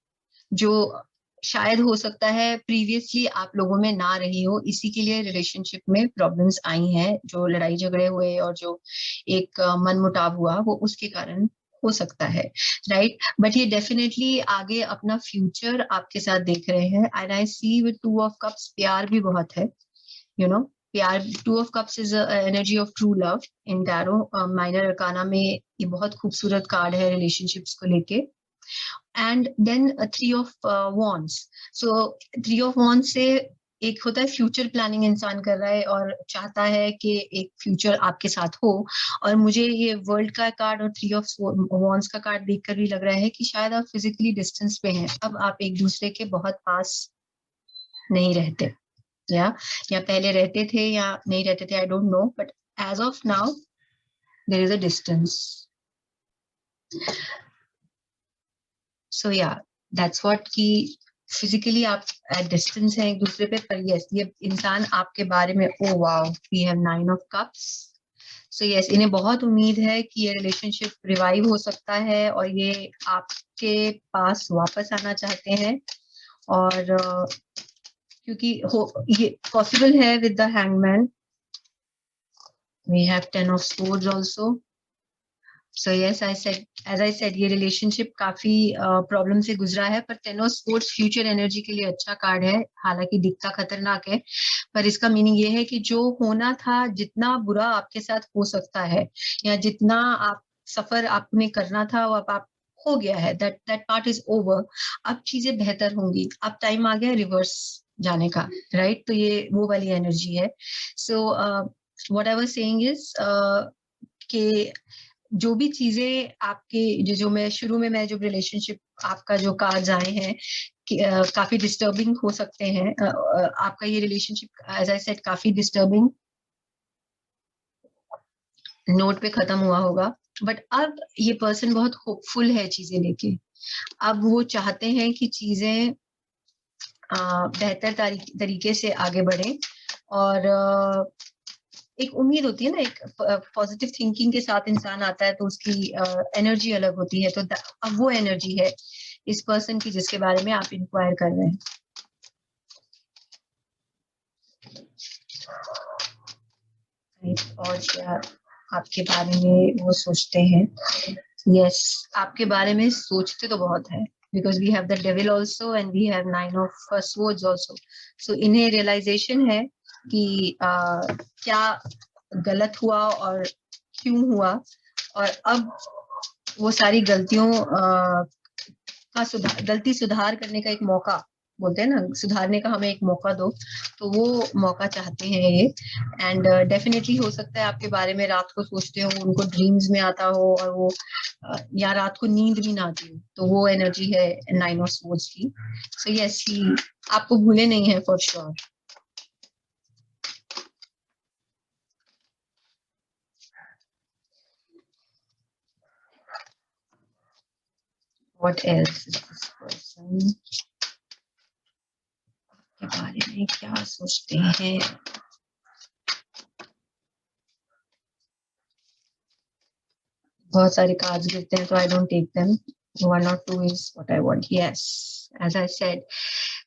जो शायद हो सकता है प्रीवियसली आप लोगों में ना रही हो। इसी के लिए रिलेशनशिप में प्रॉब्लम्स आई हैं, जो लड़ाई झगड़े हुए और जो एक मनमुटाव हुआ, वो उसके कारण हो सकता है, राइट? बट ये डेफिनेटली आगे अपना फ्यूचर आपके साथ देख रहे हैं। And I see with two of cups, प्यार भी बहुत है, प्यार। Two of cups is energy of true love in tarot. Minor arcana में ये बहुत खूबसूरत कार्ड है रिलेशनशिप्स को लेके। And then three of wands. So three of wands से एक होता है फ्यूचर प्लानिंग, इंसान कर रहा है और चाहता है कि एक फ्यूचर आपके साथ हो। और मुझे ये वर्ल्ड का कार्ड और थ्री ऑफ वॉन्ड्स का कार्ड देखकर भी लग रहा है कि शायद आप फिजिकली डिस्टेंस पे हैं, अब आप एक दूसरे के बहुत पास नहीं रहते, या पहले रहते थे या नहीं रहते थे, I don't know, but as of now there is a distance. So yeah that's what, कि फिजिकली आप एट डिस्टेंस हैं एक दूसरे पे, पर यस ये इंसान आपके बारे में, oh wow, we have nine of cups. So yes, इन्हें बहुत उम्मीद है कि ये रिलेशनशिप रिवाइव हो सकता है, और ये आपके पास वापस आना चाहते हैं। और क्योंकि ये पॉसिबल है with the hangman. We have ten of swords also. So yes, as I said, ये रिलेशनशिप काफी प्रॉब्लम से गुजरा है, पर ten of swords future energy के लिए अच्छा कार्ड है, हालांकि दिखता खतरनाक है। पर इसका मीनिंग ये है कि जो होना था, जितना बुरा आपके साथ हो सकता है, या जितना आप सफर आपने करना था, वो अब आप हो गया है, दैट पार्ट इज ओवर। अब चीजें बेहतर होंगी, अब टाइम आ गया रिवर्स जाने का, राइट? तो ये वो वाली एनर्जी है। So what I was saying is कि जो भी चीजें आपके, जो मैं शुरू में, मैं जो रिलेशनशिप आपका जो कार्ड्स आए हैं काफी डिस्टर्बिंग हो सकते हैं। आपका ये रिलेशनशिप एज आई सेड काफी डिस्टर्बिंग नोट पे खत्म हुआ होगा, बट अब ये पर्सन बहुत होपफुल है चीजें लेके। अब वो चाहते हैं कि चीजें बेहतर तरीके से आगे बढ़े, और एक उम्मीद होती है ना, एक पॉजिटिव थिंकिंग के साथ इंसान आता है तो उसकी एनर्जी अलग होती है। तो अब वो एनर्जी है इस पर्सन की जिसके बारे में आप इंक्वायर कर रहे हैं। और क्या आपके बारे में वो सोचते हैं? यस, आपके बारे में सोचते तो बहुत है, because we have the devil also and we have 9 of swords also. So इन्हें रियलाइजेशन है कि क्या गलत हुआ और क्यों हुआ, और अब वो सारी गलतियों का गलती सुधार करने का एक मौका, बोलते हैं ना, सुधारने का हमें एक मौका दो, तो वो मौका चाहते हैं ये। एंड डेफिनेटली हो सकता है आपके बारे में रात को सोचते हो, उनको ड्रीम्स में आता हो, और वो या रात को नींद भी ना आती हो, तो वो एनर्जी है 9 ऑफ स्वर्ड्स की। सो यस, ही आपको भूले नहीं है for sure. What else is this person के बारे में क्या सोचते हैं? बहुत सारे कार्ड्स गिरते हैं तो आई डोंट टेक देम। 1 और 2 is what I want. Yes, as I said,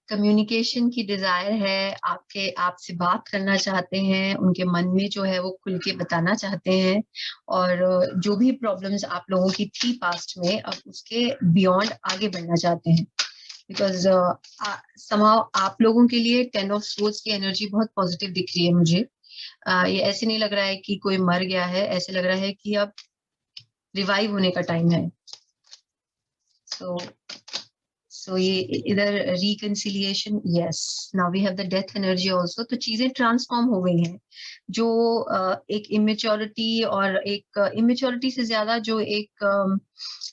communication की डिजायर है, आपके आपसे बात करना चाहते हैं, उनके मन में जो है वो खुल के बताना चाहते हैं, और जो भी प्रॉब्लम्स आप लोगों की थी पास्ट में, अब उसके बियॉन्ड आगे बढ़ना चाहते हैं। बिकॉज समाउ आप लोगों के लिए 10 ऑफ स्वर्ड्स की एनर्जी बहुत पॉजिटिव दिख रही है मुझे। ये ऐसे नहीं लग रहा है कि कोई मर गया है, ऐसे लग रहा है कि अब रिवाइव होने का टाइम है। सो ये इधर reconciliation, yes, now we have the death energy also. तो चीजें ट्रांसफॉर्म हो गई हैं। जो एक इमेच्योरिटी, और एक इमेच्योरिटी से ज्यादा जो एक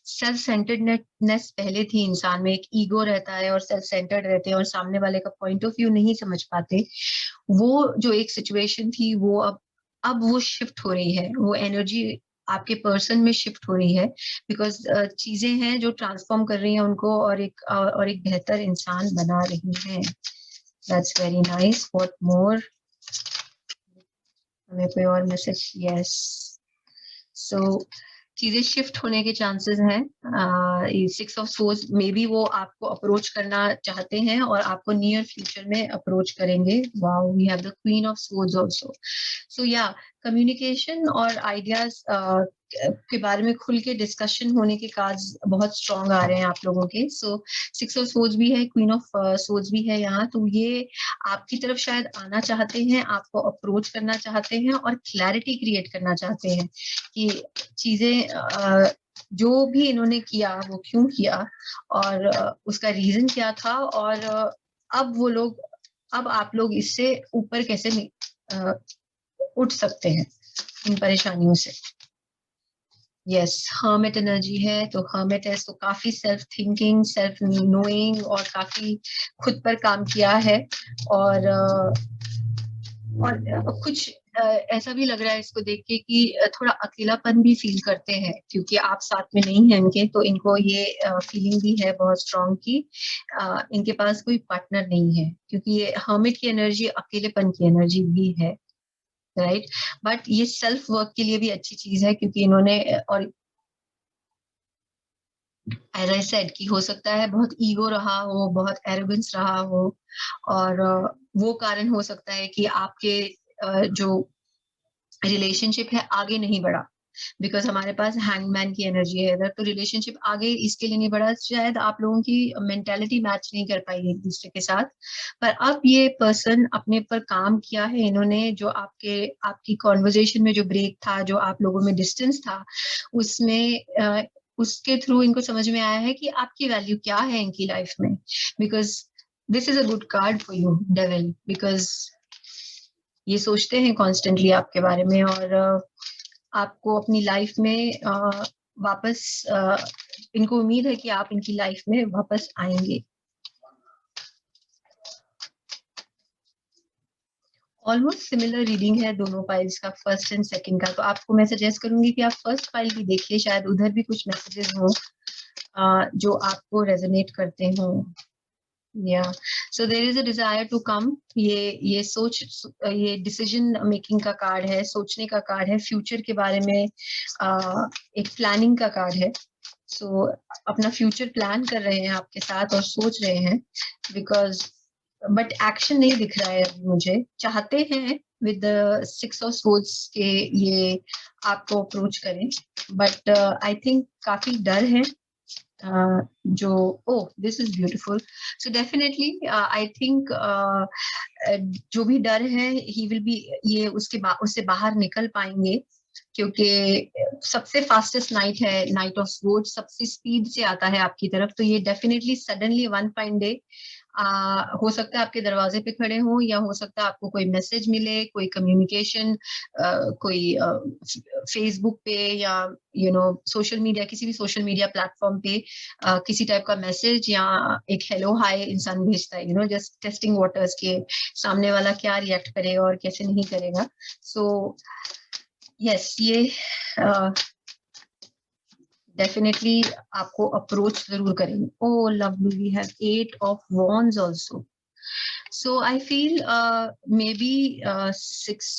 सेल्फ सेंटर्डनेस पहले थी इंसान में, एक ईगो रहता है और सेल्फ सेंटर्ड रहते हैं और सामने वाले का पॉइंट ऑफ व्यू नहीं समझ पाते, वो जो एक सिचुएशन थी वो अब वो शिफ्ट हो रही है, वो एनर्जी आपके पर्सन में शिफ्ट हो रही है। बिकॉज चीजें हैं जो ट्रांसफॉर्म कर रही हैं उनको, और एक बेहतर इंसान बना रही हैं। That's very nice. What more? हमें कोई और मैसेज? यस। सो चीजें शिफ्ट होने के चांसेस हैं। 6 ऑफ सोर्स में भी वो आपको अप्रोच करना चाहते हैं और आपको नियर फ्यूचर में अप्रोच करेंगे। Wow, we have the queen of swords also. So yeah, communication और आइडियाज के बारे में खुल के डिस्कशन होने के कार्ड्स बहुत स्ट्रॉन्ग आ रहे हैं आप लोगों के। सो 6 ऑफ सोर्ड्स भी है, क्वीन ऑफ सोर्ड्स भी है यहाँ, तो ये आपकी तरफ शायद आना चाहते हैं, आपको अप्रोच करना चाहते हैं और क्लैरिटी क्रिएट करना चाहते हैं कि चीजें जो भी इन्होंने किया वो क्यों किया, और उसका रीजन क्या था, और अब वो लोग, अब आप लोग इससे ऊपर कैसे उठ सकते हैं इन परेशानियों से। यस, हर्मिट एनर्जी है, तो हर्मिट है तो काफी सेल्फ थिंकिंग, सेल्फ नोइंग, और काफी खुद पर काम किया है, और कुछ ऐसा भी लग रहा है इसको देख के कि थोड़ा अकेलापन भी फील करते हैं, क्योंकि आप साथ में नहीं हैं इनके, तो इनको ये फीलिंग भी है बहुत स्ट्रांग की इनके पास कोई पार्टनर नहीं है, क्योंकि ये हर्मिट की एनर्जी अकेलेपन की एनर्जी भी है, राइट। बट ये सेल्फ वर्क के लिए भी अच्छी चीज है, क्योंकि इन्होंने, और एज आई सेड, कि हो सकता है बहुत ईगो रहा हो, बहुत एरोगेंस रहा हो, और वो कारण हो सकता है कि आपके जो रिलेशनशिप है आगे नहीं बढ़ा। बिकॉज हमारे पास हैंगमैन की एनर्जी है इधर, तो रिलेशनशिप आगे इसके लिए नहीं बढ़ा, शायद आप लोगों की मेंटेलिटी मैच नहीं कर पाई एक दूसरे के साथ। पर अब ये पर्सन अपने पर काम किया है इन्होंने, जो आपकी कॉन्वर्जेशन में जो ब्रेक था, जो आप लोगों में डिस्टेंस था, उसमें उसके थ्रू इनको समझ में आया है कि आपकी वैल्यू क्या है इनकी लाइफ में। Because this is a good card for you, devil, because ये सोचते हैं कॉन्स्टेंटली आपके बारे में, और आपको अपनी लाइफ में वापस, इनको उम्मीद है कि आप इनकी लाइफ में वापस आएंगे। ऑलमोस्ट सिमिलर रीडिंग है दोनों फाइल्स का, फर्स्ट एंड सेकंड का। तो आपको मैं सजेस्ट करूंगी कि आप फर्स्ट फाइल भी देखिए, शायद उधर भी कुछ मैसेजेस हो जो आपको रेजोनेट करते हो। या so there is a desire to come. ये सोच, ये डिसीजन मेकिंग का कार्ड है, सोचने का कार्ड है, फ्यूचर के बारे में एक प्लानिंग का कार्ड है। सो अपना फ्यूचर प्लान कर रहे हैं आपके साथ और सोच रहे हैं, बिकॉज बट एक्शन नहीं दिख रहा है अभी मुझे। चाहते हैं with the six of swords के ये आपको अप्रोच करें, बट आई थिंक काफी डर है जो, oh this is beautiful. So definitely I think जो भी डर है ही विल बी, ये उससे बाहर निकल पाएंगे, क्योंकि सबसे फास्टेस्ट नाइट है, नाइट ऑफ स्वॉर्ड्स सबसे स्पीड से आता है आपकी तरफ। तो ये definitely suddenly one fine day हो सकता है आपके दरवाजे पे खड़े हों, या हो सकता है आपको कोई मैसेज मिले, कोई कम्युनिकेशन, कोई फेसबुक पे या सोशल मीडिया, किसी भी सोशल मीडिया प्लेटफॉर्म पे किसी टाइप का मैसेज या एक हेलो हाय इंसान भेजता है, जस्ट टेस्टिंग वाटर्स के सामने वाला क्या रिएक्ट करेगा और कैसे नहीं करेगा। सो यस, ये डेफिनेटली आपको अप्रोच जरूर करेंगे। Oh lovely, we have 8 of wands also. So I feel maybe 6,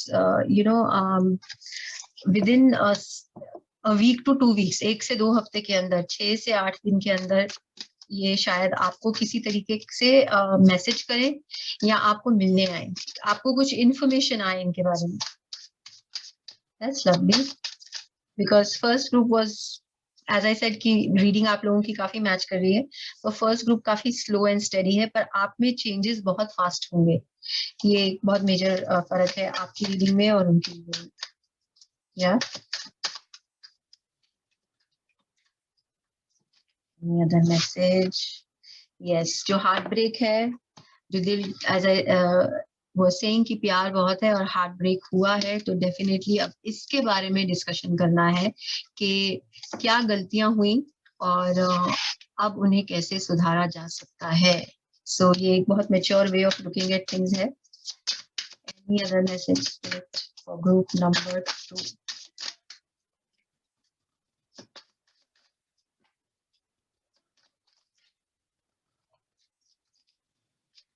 within a week to 2 weeks, 1 से 2 हफ्ते के अंदर, 6 से 8 दिन के अंदर ये शायद आपको किसी तरीके से मैसेज करें या आपको मिलने आए, आपको कुछ इन्फॉर्मेशन आए इनके बारे में। That's lovely. Because first group was, as I said, कि रीडिंग आप लोगों की काफी मैच कर रही है, तो फर्स्ट ग्रुप काफी स्लो एंड स्टेडी है, पर आप में चेंजेस बहुत फास्ट होंगे। ये एक बहुत मेजर फर्क है आपकी रीडिंग में और उनकी रीडिंग में। या any other message? Yes, जो हार्ट ब्रेक है, जो दिल, एज आई वो सेइंग कि प्यार बहुत है और हार्ट ब्रेक हुआ है, तो डेफिनेटली अब इसके बारे में डिस्कशन करना है कि क्या गलतियां हुई और अब उन्हें कैसे सुधारा जा सकता है। सो ये एक बहुत mature way of looking at things है। Any other message for group number 2?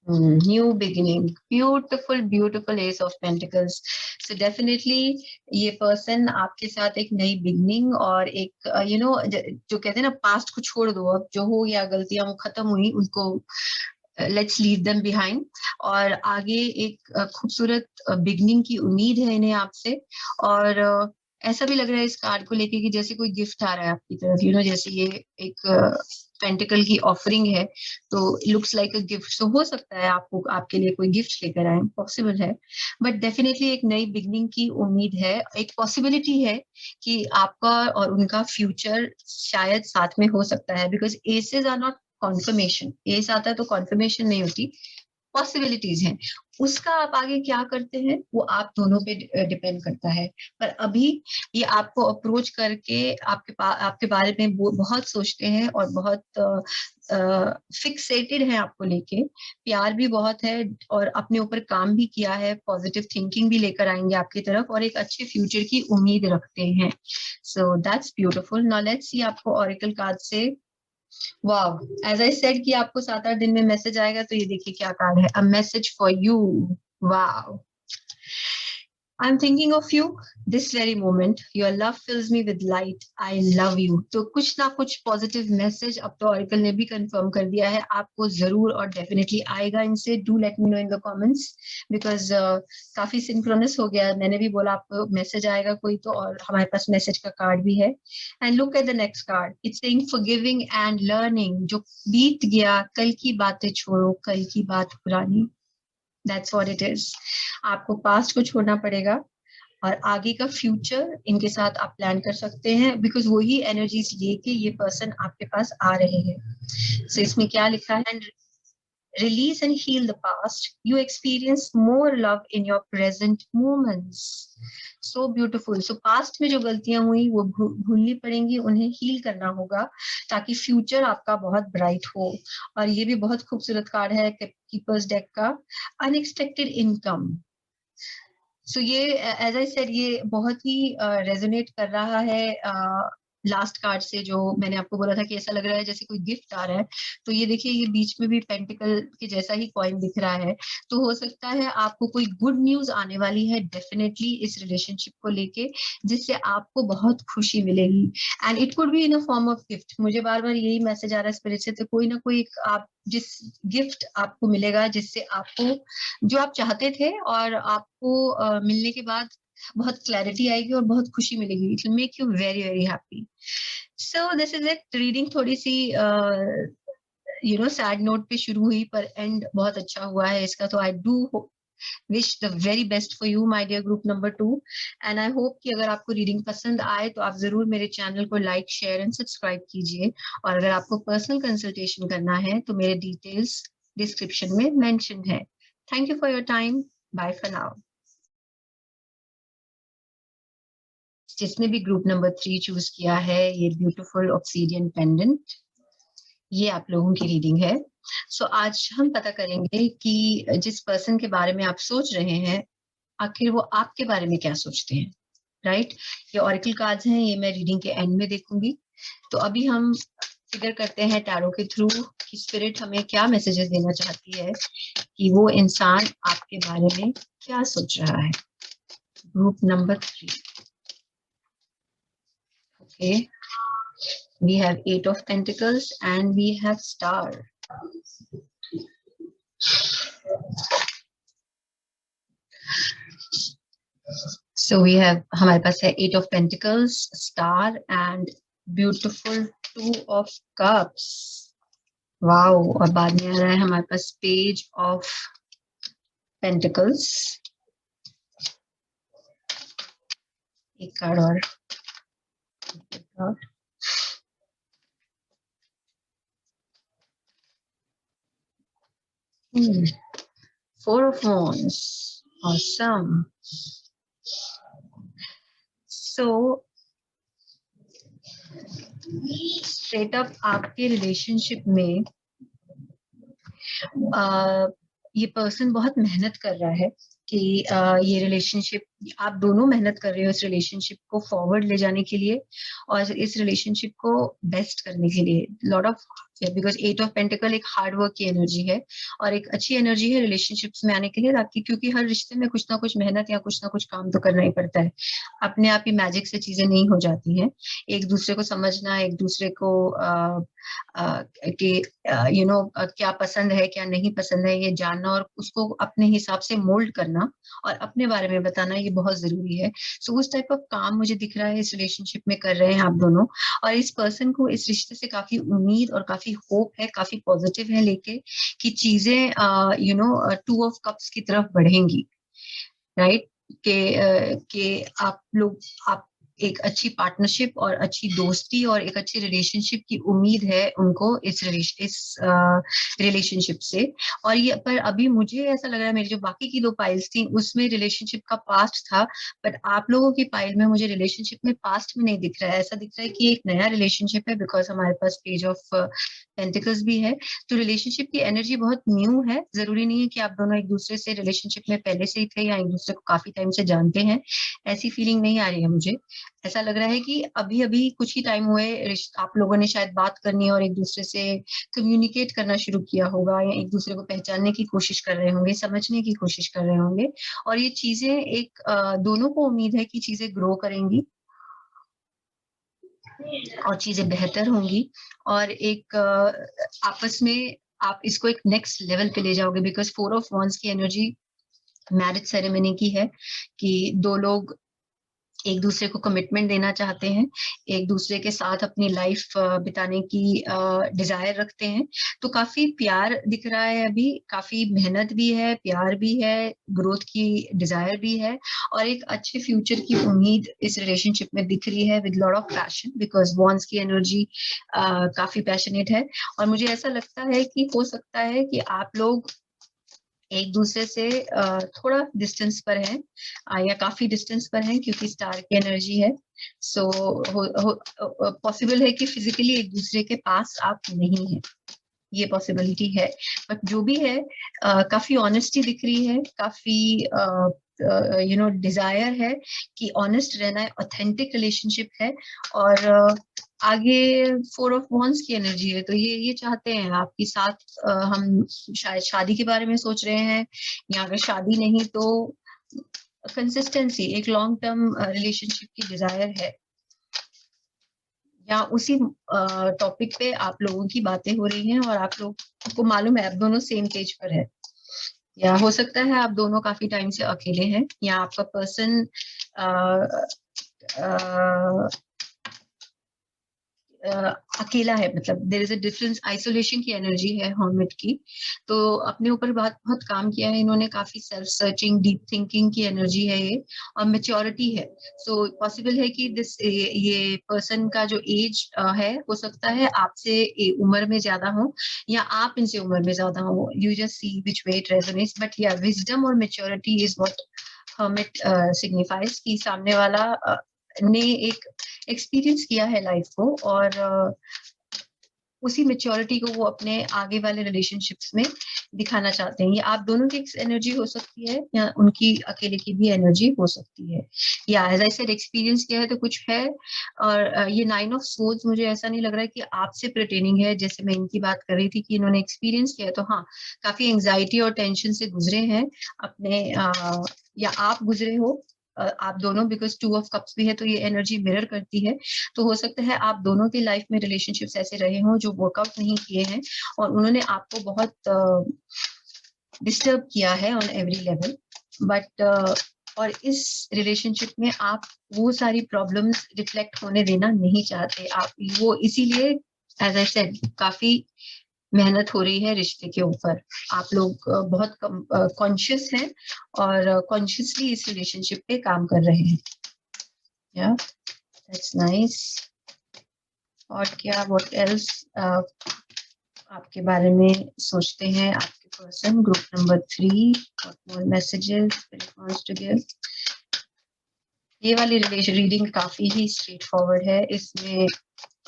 New beginning, beautiful beautiful ace of pentacles. So definitely ये पर्सन आपके साथ एक नई बिगिनिंग और एक जो कहते हैं ना, पास्ट को छोड़ दो, अब जो हो या गलतियां वो खत्म हुई, उनको लेट्स लीव देम बिहाइंड, और आगे एक खूबसूरत बिगनिंग की उम्मीद है इन्हें आपसे। और ऐसा भी लग रहा है इस कार्ड को लेके कि जैसे कोई गिफ्ट आ रहा है आपकी तरफ, जैसे ये एक पेंटिकल की ऑफरिंग है, तो लुक्स लाइक अ गिफ्ट। तो हो सकता है आपको, आपके लिए कोई गिफ्ट लेकर आए, पॉसिबल है। बट डेफिनेटली एक नई बिगनिंग की उम्मीद है, एक पॉसिबिलिटी है कि आपका और उनका फ्यूचर शायद साथ में हो सकता है, because aces are not confirmation. Ace आता है तो कॉन्फर्मेशन नहीं होती, पॉसिबिलिटीज हैं। उसका आप आगे क्या करते हैं वो आप दोनों पे डिपेंड करता है। पर अभी ये आपको अप्रोच करके आपके बारे में बहुत सोचते हैं और बहुत फिक्सेटेड हैं आपको लेके, प्यार भी बहुत है और अपने ऊपर काम भी किया है, पॉजिटिव थिंकिंग भी लेकर आएंगे आपकी तरफ और एक अच्छे फ्यूचर की उम्मीद रखते हैं। So that's beautiful. Now let's see आपको ऑरेकल कार्ड से, वाव, एज आई सेड कि आपको 7-8 दिन में मैसेज आएगा, तो ये देखिए क्या कार्ड है, a message for you. Wow, I am thinking of you this very moment, your love fills me with light, I love you. तो कुछ ना कुछ पॉजिटिव मैसेज अब तो ऑरिकल ने भी कंफर्म कर दिया है, आपको जरूर और डेफिनेटली आएगा इनसे। Do let me know in the comments, because काफी सिंक्रोनस हो गया। मैंने भी बोला आपको मैसेज आएगा कोई तो, और हमारे पास मैसेज का कार्ड भी है। And look at the next card, it's saying forgiving and learning. जो बीत गया, कल की बातें छोड़ो, कल की बात पुरानी। That's what it is. आपको पास्ट को छोड़ना पड़ेगा और आगे का फ्यूचर इनके साथ आप प्लान कर सकते हैं, बिकॉज वही एनर्जीज लेके ये पर्सन आपके पास आ रहे हैं। सो इसमें क्या लिखा है, release and heal the past, you experience more love in your present moments. So beautiful. So past में जो गलतियां हुई वो भूलनी पड़ेंगी, उन्हें हील करना होगा ताकि फ्यूचर आपका बहुत ब्राइट हो। और ये भी बहुत खूबसूरत कार्ड है कीपर्स डेक का, अनएक्सपेक्टेड इनकम। सो ये एज आई सेड ये बहुत ही रेजोनेट कर रहा है लास्ट कार्ड से, जो मैंने आपको बोला था कि ऐसा लग रहा है जैसे कोई गिफ्ट आ रहा है। तो ये देखिए, ये बीच में भी पेंटिकल के जैसा ही कॉइन दिख रहा है। तो हो सकता है आपको कोई गुड न्यूज आने वाली है डेफिनेटली इस रिलेशनशिप को लेके, जिससे आपको बहुत खुशी मिलेगी। And it could be in a form of gift. मुझे बार बार यही मैसेज आ रहा है स्पिरिट से, तो कोई ना कोई आप जिस गिफ्ट आपको मिलेगा, जिससे आपको जो आप चाहते थे और आपको मिलने के बाद बहुत क्लैरिटी आएगी और बहुत खुशी मिलेगी। It will make you very very happy. So this is it. Reading थोड़ी सी सैड नोट पे शुरू हुई, पर एंड बहुत अच्छा हुआ है इसका। तो I do wish the very best for you my dear group number 2। And I hope कि अगर आपको रीडिंग पसंद आए तो आप जरूर मेरे चैनल को लाइक, शेयर एंड सब्सक्राइब कीजिए। और अगर आपको पर्सनल कंसल्टेशन करना है तो मेरे डिटेल्स डिस्क्रिप्शन में मेंशन है। Thank you for your time. Bye for now. जिसने भी ग्रुप नंबर 3 चूज किया है, ये ब्यूटीफुल ऑब्सीडियन पेंडेंट, ये आप लोगों की रीडिंग है। सो आज हम पता करेंगे कि जिस पर्सन के बारे में आप सोच रहे हैं, आखिर वो आपके बारे में क्या सोचते हैं। राइट? ये ऑरिकल कार्ड्स हैं, ये मैं रीडिंग के एंड में देखूंगी। तो अभी हम फिगर करते हैं टैरो के थ्रू कि स्पिरिट हमें क्या मैसेजेस देना चाहती है, कि वो इंसान आपके बारे में क्या सोच रहा है। Group number 3। Okay, we have 8 of Pentacles and we have Star. So we have, हमारे पास है 8 of Pentacles, Star and beautiful 2 of Cups. Wow! और बाद में आ रहा है हमारे पास Page of Pentacles. एक कार्ड और। Four of Wands. Awesome. So straight up आपके रिलेशनशिप में ये पर्सन बहुत मेहनत कर रहा है कि ये रिलेशनशिप, आप दोनों मेहनत कर रहे हो इस रिलेशनशिप को फॉरवर्ड ले जाने के लिए और इस रिलेशनशिप को बेस्ट करने के लिए। Lot of, because 8 of pentacle एक हार्ड वर्क की एनर्जी है और एक अच्छी एनर्जी है रिलेशनशिप्स में आने के लिए, ताकि क्योंकि हर रिश्ते में कुछ ना कुछ मेहनत या कुछ ना कुछ काम तो करना ही पड़ता है। अपने आप ही मैजिक से चीजें नहीं हो जाती हैं। एक दूसरे को समझना, एक दूसरे को कि क्या पसंद है क्या नहीं पसंद है ये जानना और उसको अपने हिसाब से मोल्ड करना और अपने बारे में बताना, ये बहुत जरूरी है। सो उस टाइप ऑफ काम मुझे दिख रहा है इस रिलेशनशिप में कर रहे हैं आप दोनों। और इस पर्सन को इस रिश्ते से काफी उम्मीद और काफी होप है, काफी पॉजिटिव है लेके, कि चीजें 2 ऑफ कप्स की तरफ बढ़ेंगी। राइट? कि आप एक अच्छी पार्टनरशिप और अच्छी दोस्ती और एक अच्छी रिलेशनशिप की उम्मीद है उनको इस रिलेशनशिप से। और ये, पर अभी मुझे ऐसा लग रहा है, मेरी जो बाकी की 2 पाइल्स थी उसमें रिलेशनशिप का पास्ट था, बट आप लोगों की पाइल में मुझे रिलेशनशिप में पास्ट में नहीं दिख रहा है। ऐसा दिख रहा है कि एक नया रिलेशनशिप है, बिकॉज हमारे पास पेज ऑफ पेंटिकल्स भी है। तो रिलेशनशिप की एनर्जी बहुत न्यू है। जरूरी नहीं है कि आप दोनों एक दूसरे से रिलेशनशिप में पहले से ही थे या एक दूसरे को काफी टाइम से जानते हैं। ऐसी फीलिंग नहीं आ रही है मुझे। ऐसा लग रहा है कि अभी अभी कुछ ही टाइम हुए आप लोगों ने शायद बात करनी और एक दूसरे से कम्युनिकेट करना शुरू किया होगा, या एक दूसरे को पहचानने की कोशिश कर रहे होंगे, समझने की कोशिश कर रहे होंगे। और ये चीजें एक दोनों को उम्मीद है कि चीजें ग्रो करेंगी और चीजें बेहतर होंगी और एक आपस में आप इसको एक नेक्स्ट लेवल पे ले जाओगे, बिकॉज 4 ऑफ वॉन्ड्स की एनर्जी मैरिज सेरेमनी की है, कि 2 लोग एक दूसरे को कमिटमेंट देना चाहते हैं, एक दूसरे के साथ अपनी लाइफ बिताने की डिजायर रखते हैं। तो काफी प्यार दिख रहा है अभी, काफी मेहनत भी है, प्यार भी है, ग्रोथ की डिजायर भी है और एक अच्छे फ्यूचर की उम्मीद इस रिलेशनशिप में दिख रही है with lot of passion, because wands की एनर्जी काफी पैशनेट है। और मुझे ऐसा लगता है कि हो सकता है कि आप लोग एक दूसरे से थोड़ा डिस्टेंस पर है या काफी डिस्टेंस पर है, क्योंकि स्टार की एनर्जी है। सो पॉसिबल है कि फिजिकली एक दूसरे के पास आप नहीं है, ये पॉसिबिलिटी है। बट जो भी है काफी ऑनेस्टी दिख रही है, काफी डिजायर है कि ऑनेस्ट रहना है, ऑथेंटिक रिलेशनशिप है, और आगे 4 ऑफ वॉन्ड्स की एनर्जी है, तो ये चाहते हैं आपकी साथ, हम शायद शादी के बारे में सोच रहे हैं, या अगर शादी नहीं तो कंसिस्टेंसी, एक लॉन्ग टर्म रिलेशनशिप की डिजायर है, या उसी टॉपिक पे आप लोगों की बातें हो रही हैं और आप लोग को मालूम है आप दोनों सेम पेज पर है, या हो सकता है आप दोनों काफी टाइम से अकेले हैं, या आपका पर्सन अकेला है, मतलब there is a difference, isolation की एनर्जी है हर्मिट की, तो अपने ऊपर बहुत बहुत काम किया है इन्होंने, काफी सेल्फ सर्चिंग, डीप थिंकिंग की एनर्जी है ये, और मेच्योरिटी है। सो पॉसिबल है कि ये पर्सन का जो एज है, हो सकता है आपसे उम्र में ज्यादा हो, या आप इनसे उम्र में ज्यादा हो, you just see which way it resonates, but या विजडम और maturity is what hermit signifies, कि सामने वाला ने एक एक्सपीरियंस किया है लाइफ को, और उसी मेच्योरिटी को वो अपने आगे वाले रिलेशनशिप्स में दिखाना चाहते हैं। ये आप दोनों की एनर्जी हो सकती है, या उनकी अकेले की भी एनर्जी हो सकती है, या एज आई सेड एक्सपीरियंस किया है तो कुछ है। और ये 9 ऑफ सोर्ड्स मुझे ऐसा नहीं लग रहा है कि आपसे पर्टेनिंग है, जैसे मैं इनकी बात कर रही थी कि इन्होंने एक्सपीरियंस किया है, तो हाँ, काफी एंजाइटी और टेंशन से गुजरे हैं अपने, या आप गुजरे हो, आप दोनों, बिकॉज 2 ऑफ कप्स भी है तो ये एनर्जी मिरर करती है, तो हो सकता है आप दोनों की लाइफ में रिलेशनशिप्स ऐसे रहे हों जो वर्कआउट नहीं किए हैं, और उन्होंने आपको बहुत डिस्टर्ब किया है ऑन एवरी लेवल, बट और इस रिलेशनशिप में आप वो सारी प्रॉब्लम्स रिफ्लेक्ट होने देना नहीं चाहते, आप वो इसीलिए एज आई सेड काफी मेहनत हो रही है रिश्ते के ऊपर, आप लोग बहुत कॉन्शियस हैं, और कॉन्शियसली इस रिलेशनशिप पे काम कर रहे हैं। या दैट्स नाइस। और क्या, व्हाट एल्स आपके बारे में सोचते हैं आपके person, group number 3, what more messages spirit wants to give. ये वाली रिलेशन रीडिंग काफी ही स्ट्रेट फॉरवर्ड है, इसमें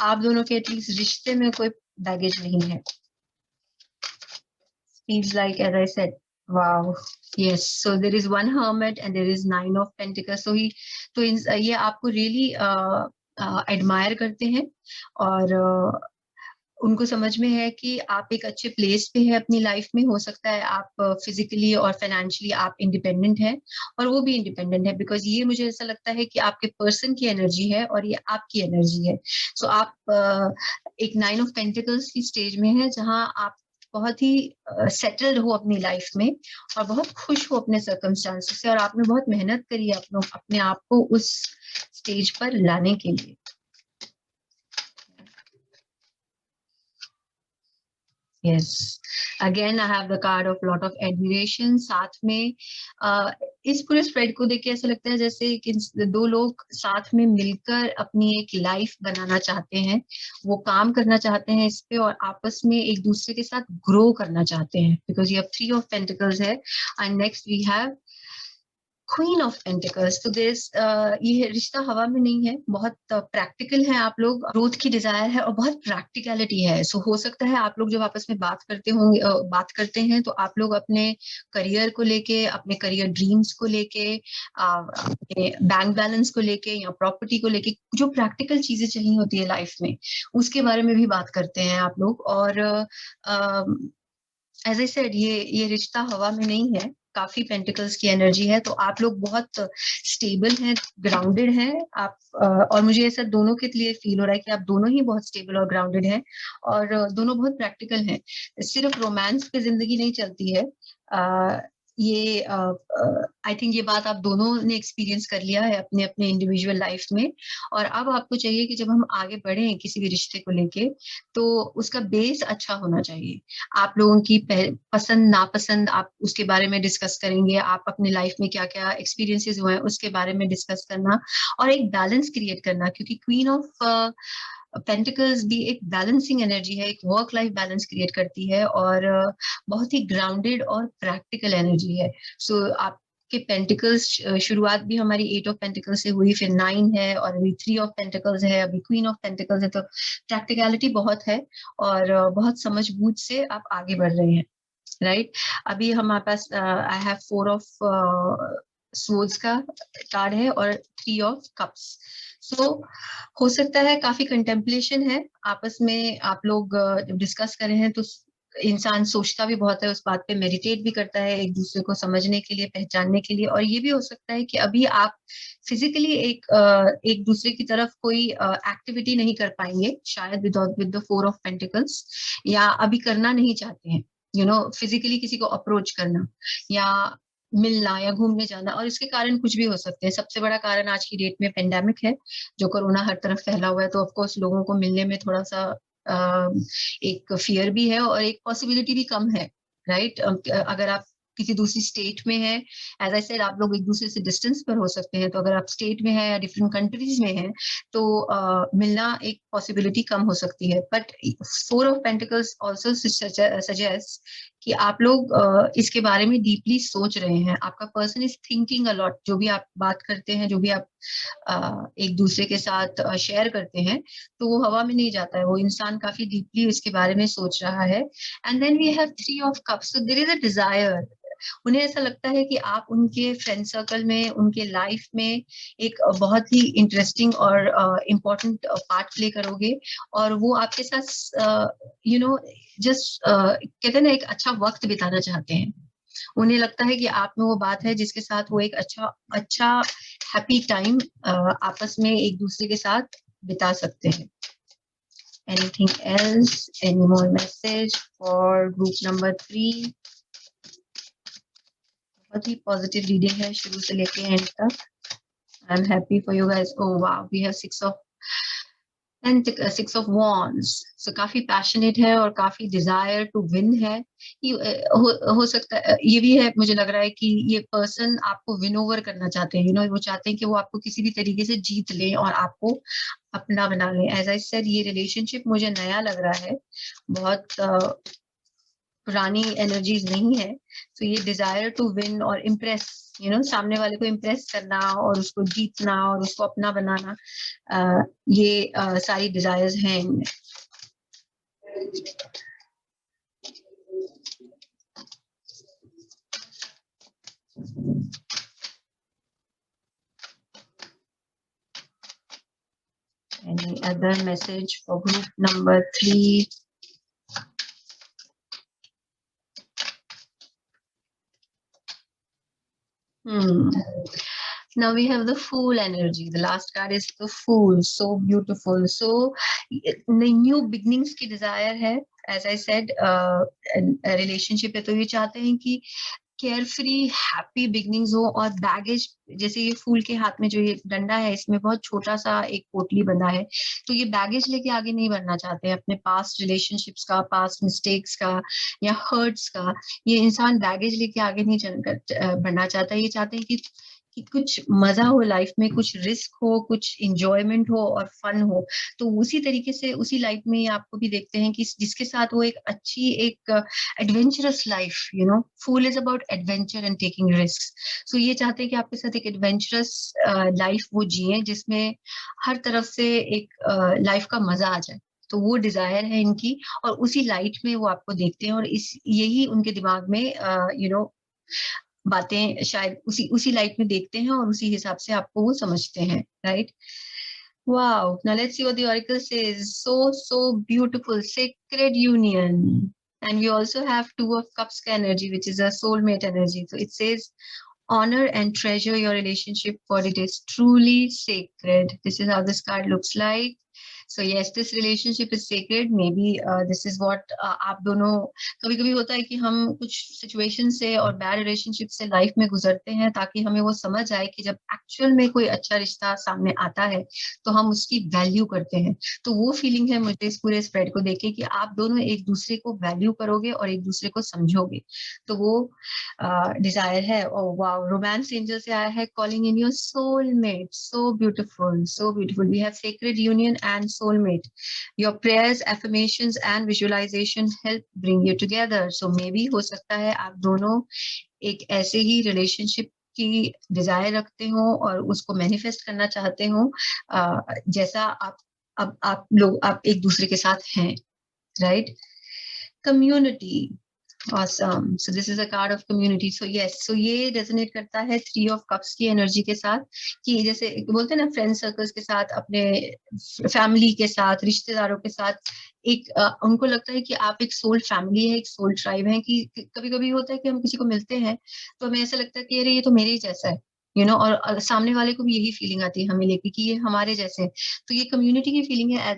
आप दोनों के एटलीस्ट रिश्ते में कोई बैगेज नहीं है। Feels like, as I said, wow, yes. So there is one hermit and there is 9 of Pentacles. So ये आपको really admire करते हैं, और उनको समझ में है कि आप एक अच्छे प्लेस पे है अपनी लाइफ में, हो सकता है आप फिजिकली और फाइनेंशियली आप इंडिपेंडेंट हैं, और वो भी इंडिपेंडेंट है, बिकॉज ये मुझे ऐसा लगता है कि आपके पर्सन की एनर्जी है और ये आपकी एनर्जी है। सो आप एक 9 ऑफ पेंटिकल्स की स्टेज में है, जहां आप बहुत ही सेटल्ड हो अपनी लाइफ में, और बहुत खुश हो अपने सर्कमस्टांसेस से, और आपने बहुत मेहनत करी है अपने आप को उस स्टेज पर लाने के लिए। Yes. Again, I have the card of lot of admiration. साथ में इस पूरे स्प्रेड को देख के ऐसा लगता है जैसे कि 2 लोग साथ में मिलकर अपनी एक लाइफ बनाना चाहते हैं, वो काम करना चाहते हैं इस पे, और आपस में एक दूसरे के साथ ग्रो करना चाहते हैं, बिकॉज ये अब 3 ऑफ पेंटिकल्स है, and next we have queen of pentacles. तो ये रिश्ता हवा में नहीं है, बहुत प्रैक्टिकल है, आप लोग ग्रोथ की डिजायर है और बहुत प्रैक्टिकलिटी है। सो हो सकता है आप लोग जब आपस में बात करते होंगे, बात करते हैं, तो आप लोग अपने करियर को लेके, अपने करियर ड्रीम्स को लेके, अपने बैंक बैलेंस को लेके, या प्रॉपर्टी को लेके, जो प्रैक्टिकल चीजें चाहिए होती है लाइफ में, उसके बारे में भी बात करते हैं आप लोग। और एज आई सेड, ये रिश्ता हवा में नहीं है, काफी पेंटिकल्स की एनर्जी है, तो आप लोग बहुत स्टेबल हैं, ग्राउंडेड हैं आप, और मुझे ऐसा दोनों के लिए फील हो रहा है कि आप दोनों ही बहुत स्टेबल और ग्राउंडेड हैं, और दोनों बहुत प्रैक्टिकल हैं। सिर्फ रोमांस पे जिंदगी नहीं चलती है, ये आई थिंक ये बात आप दोनों ने एक्सपीरियंस कर लिया है अपने अपने इंडिविजुअल लाइफ में, और अब आपको चाहिए कि जब हम आगे बढ़े किसी भी रिश्ते को लेके, तो उसका बेस अच्छा होना चाहिए। आप लोगों की पसंद नापसंद आप उसके बारे में डिस्कस करेंगे, आप अपने लाइफ में क्या क्या एक्सपीरियंसेस हुए हैं उसके बारे में डिस्कस करना, और एक बैलेंस क्रिएट करना, क्योंकि क्वीन ऑफ पेंटिकल्स भी एक बैलेंसिंग एनर्जी है, एक वर्क लाइफ बैलेंस क्रिएट करती है, और बहुत ही ग्राउंडेड और प्रैक्टिकल एनर्जी है। सो आप के पेंटिकल्स शुरुआत भी हमारी 8 ऑफ पेंटिकल्स से हुई, फिर 9 है, और अभी 3 ऑफ पेंटिकल्स है, अभी क्वीन ऑफ पेंटिकल्स है, तो प्रैक्टिकलिटी बहुत है, और बहुत समझ बूझ से आप आगे बढ़ रहे हैं, राइट। अभी हमारे पास आई हैव 4 ऑफ स्वर्ड्स का कार्ड है और 3 ऑफ कप्स। सो हो सकता है काफी कंटेम्पलेशन है आपस में, आप लोग जब डिस्कस कर रहे हैं तो इंसान सोचता भी बहुत है उस बात पे, मेडिटेट भी करता है एक दूसरे को समझने के लिए, पहचानने के लिए। और ये भी हो सकता है कि अभी आप फिजिकली एक दूसरे की तरफ कोई एक्टिविटी नहीं कर पाएंगे शायद विद द 4 ऑफ पेंटिकल्स, या अभी करना नहीं चाहते हैं, फिजिकली किसी को अप्रोच करना या मिलना या घूमने जाना। और इसके कारण कुछ भी हो सकते हैं। सबसे बड़ा कारण आज की डेट में पेंडेमिक है, जो कोरोना हर तरफ फैला हुआ है, तो ऑफ कोर्स लोगों को मिलने में थोड़ा सा एक फियर भी है और एक पॉसिबिलिटी भी कम है, राइट। अगर आप किसी दूसरी स्टेट में है, एज आई सेड, आप लोग एक दूसरे से डिस्टेंस पर हो सकते हैं, तो अगर आप स्टेट में है या डिफरेंट कंट्रीज में है तो मिलना एक पॉसिबिलिटी कम हो सकती है। But 4 of pentacles also suggest कि आप लोग इसके बारे में डीपली सोच रहे हैं। आपका person is thinking a lot. जो भी आप बात करते हैं, जो भी आप एक दूसरे के साथ शेयर करते हैं, तो वो हवा में नहीं जाता है, वो इंसान काफी डीपली इसके बारे में सोच रहा है। And then we have 3 of cups, so there is a desire. उन्हें ऐसा लगता है कि आप उनके फ्रेंड सर्कल में, उनके लाइफ में एक बहुत ही इंटरेस्टिंग और इम्पोर्टेंट पार्ट प्ले करोगे, और वो आपके साथ जस्ट कहते हैं ना, एक अच्छा वक्त बिताना चाहते हैं। उन्हें लगता है कि आप में वो बात है जिसके साथ वो एक अच्छा अच्छा हैप्पी टाइम आपस में एक दूसरे के साथ बिता सकते हैं। Anything else? Any more message for group number 3? बहुत ही पॉजिटिव रीडिंग है शुरू से लेके एंड तक। I am happy for you guys. Oh wow, we have 6 of wands। So काफी पैशनेट है और काफी डिजायर टू विन है। हो सकता है ये भी है, मुझे लग रहा है कि ये पर्सन आपको विन ओवर करना चाहते हैं। वो चाहते हैं कि वो आपको किसी भी तरीके से जीत लें और आपको अपना बना लें। एज आई सेड, ये रिलेशनशिप मुझे नया लग रहा है, बहुत पुरानी एनर्जीज नहीं है। तो ये डिजायर टू विन और इम्प्रेस, सामने वाले को इम्प्रेस करना और उसको जीतना और उसको अपना बनाना, ये सारी डिजायर्स हैं इनमें। Any other message for group number 3? Now we have the Fool energy. The last card is the Fool. So beautiful. So new beginnings की desire है. As I said, relationship है तो ये चाहते हैं कि केयर फ्री हैप्पी बिगनिंग्स हो। और बैगेज, जैसे ये फूल के हाथ में जो ये डंडा है, इसमें बहुत छोटा सा एक पोटली बंधा है, तो ये बैगेज लेके आगे नहीं बढ़ना चाहते हैं अपने पास्ट रिलेशनशिप्स का, पास्ट मिस्टेक्स का या हर्ट्स का। ये इंसान बैगेज लेके आगे नहीं बढ़ना चाहता। ये चाहते हैं कि कुछ मजा हो लाइफ में, कुछ रिस्क हो, कुछ इंजॉयमेंट हो और फन हो। तो उसी तरीके से उसी लाइफ में आपको भी देखते हैं कि जिसके साथ वो एक अच्छी एक adventurous life, fool is about adventure and taking risk. So ये चाहते हैं कि आपके साथ एक एडवेंचरस लाइफ वो जिए, जिसमें हर तरफ से एक लाइफ का मजा आ जाए। तो वो डिजायर है इनकी, और उसी लाइट में वो आपको देखते हैं, और यही उनके दिमाग में बातें शायद उसी लाइट में देखते हैं, और उसी हिसाब से आपको वो समझते हैं, right. Wow. Now let's see what the oracle says. So beautiful, sacred union. And we also have 2 of cups energy, which is a soulmate energy. So it says, honor and treasure your relationship, for it is truly sacred. This is how this card looks like. So yes, this relationship is sacred. Maybe this is what आप दोनों, कभी कभी होता है कि हम कुछ situation से और बैड रिलेशनशिप से लाइफ में गुजरते हैं, ताकि हमें वो समझ आए कि जब एक्चुअल में कोई अच्छा रिश्ता सामने आता है तो हम उसकी वैल्यू करते हैं। तो वो फीलिंग है मुझे इस पूरे स्प्रेड को देखे कि आप दोनों एक दूसरे को वैल्यू करोगे और एक दूसरे को समझोगे। तो वो डिजायर है। और वाओ, रोमांस एंजल से आया है, calling in your soulmate. So beautiful, so beautiful. We have sacred union and soulmate. Your prayers, affirmations and visualization help bring you together. So maybe हो सकता है आप दोनों एक ऐसे ही रिलेशनशिप की डिजायर रखते हो और उसको मैनिफेस्ट करना चाहते हो, जैसा आप लोग एक दूसरे के साथ हैं, right. Community, Awesome. So this is a card of community. So yes, so ये रेजोनेट करता है थ्री ऑफ कप्स की एनर्जी के साथ, कि जैसे बोलते हैं ना फ्रेंड सर्कल्स के साथ, अपने फैमिली के साथ, रिश्तेदारों के साथ, एक उनको लगता है कि आप एक सोल फैमिली है, एक सोल ट्राइब है, कि कभी कभी होता है कि हम किसी को मिलते हैं तो हमें ऐसा लगता है कि अरे ये तो मेरे ही जैसा है, और सामने वाले को भी यही फीलिंग आती है हमें लेके कि ये हमारे जैसे हैं। तो ये कम्युनिटी की फीलिंग है,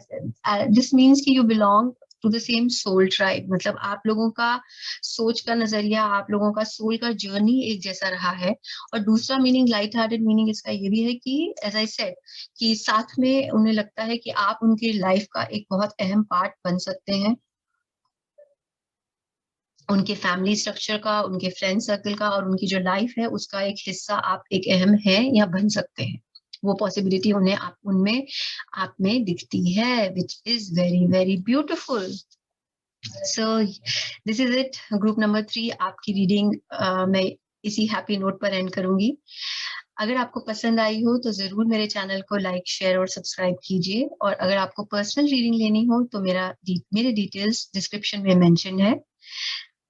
दिस मीन्स कि you belong to the same soul tribe, मतलब आप लोगों का सोच का नजरिया, आप लोगों का सोल का जर्नी एक जैसा रहा है। और दूसरा मीनिंग, लाइट हार्टेड मीनिंग इसका ये भी है कि एज आई सेड, कि साथ में उन्हें लगता है कि आप उनकी लाइफ का एक बहुत अहम पार्ट बन सकते हैं, उनके फैमिली स्ट्रक्चर का, उनके फ्रेंड सर्कल का, और उनकी जो लाइफ है उसका एक हिस्सा आप एक अहम है या बन सकते हैं। वो पॉसिबिलिटी उन्हें आप में दिखती है, which is very very beautiful. So this is it, group number 3 आपकी रीडिंग मैं इसी हैप्पी नोट पर एंड करूंगी। अगर आपको पसंद आई हो तो जरूर मेरे चैनल को लाइक, शेयर और सब्सक्राइब कीजिए, और अगर आपको पर्सनल रीडिंग लेनी हो तो मेरे डिटेल्स डिस्क्रिप्शन में मेंशन है।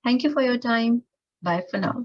Thank you for your time. Bye for now.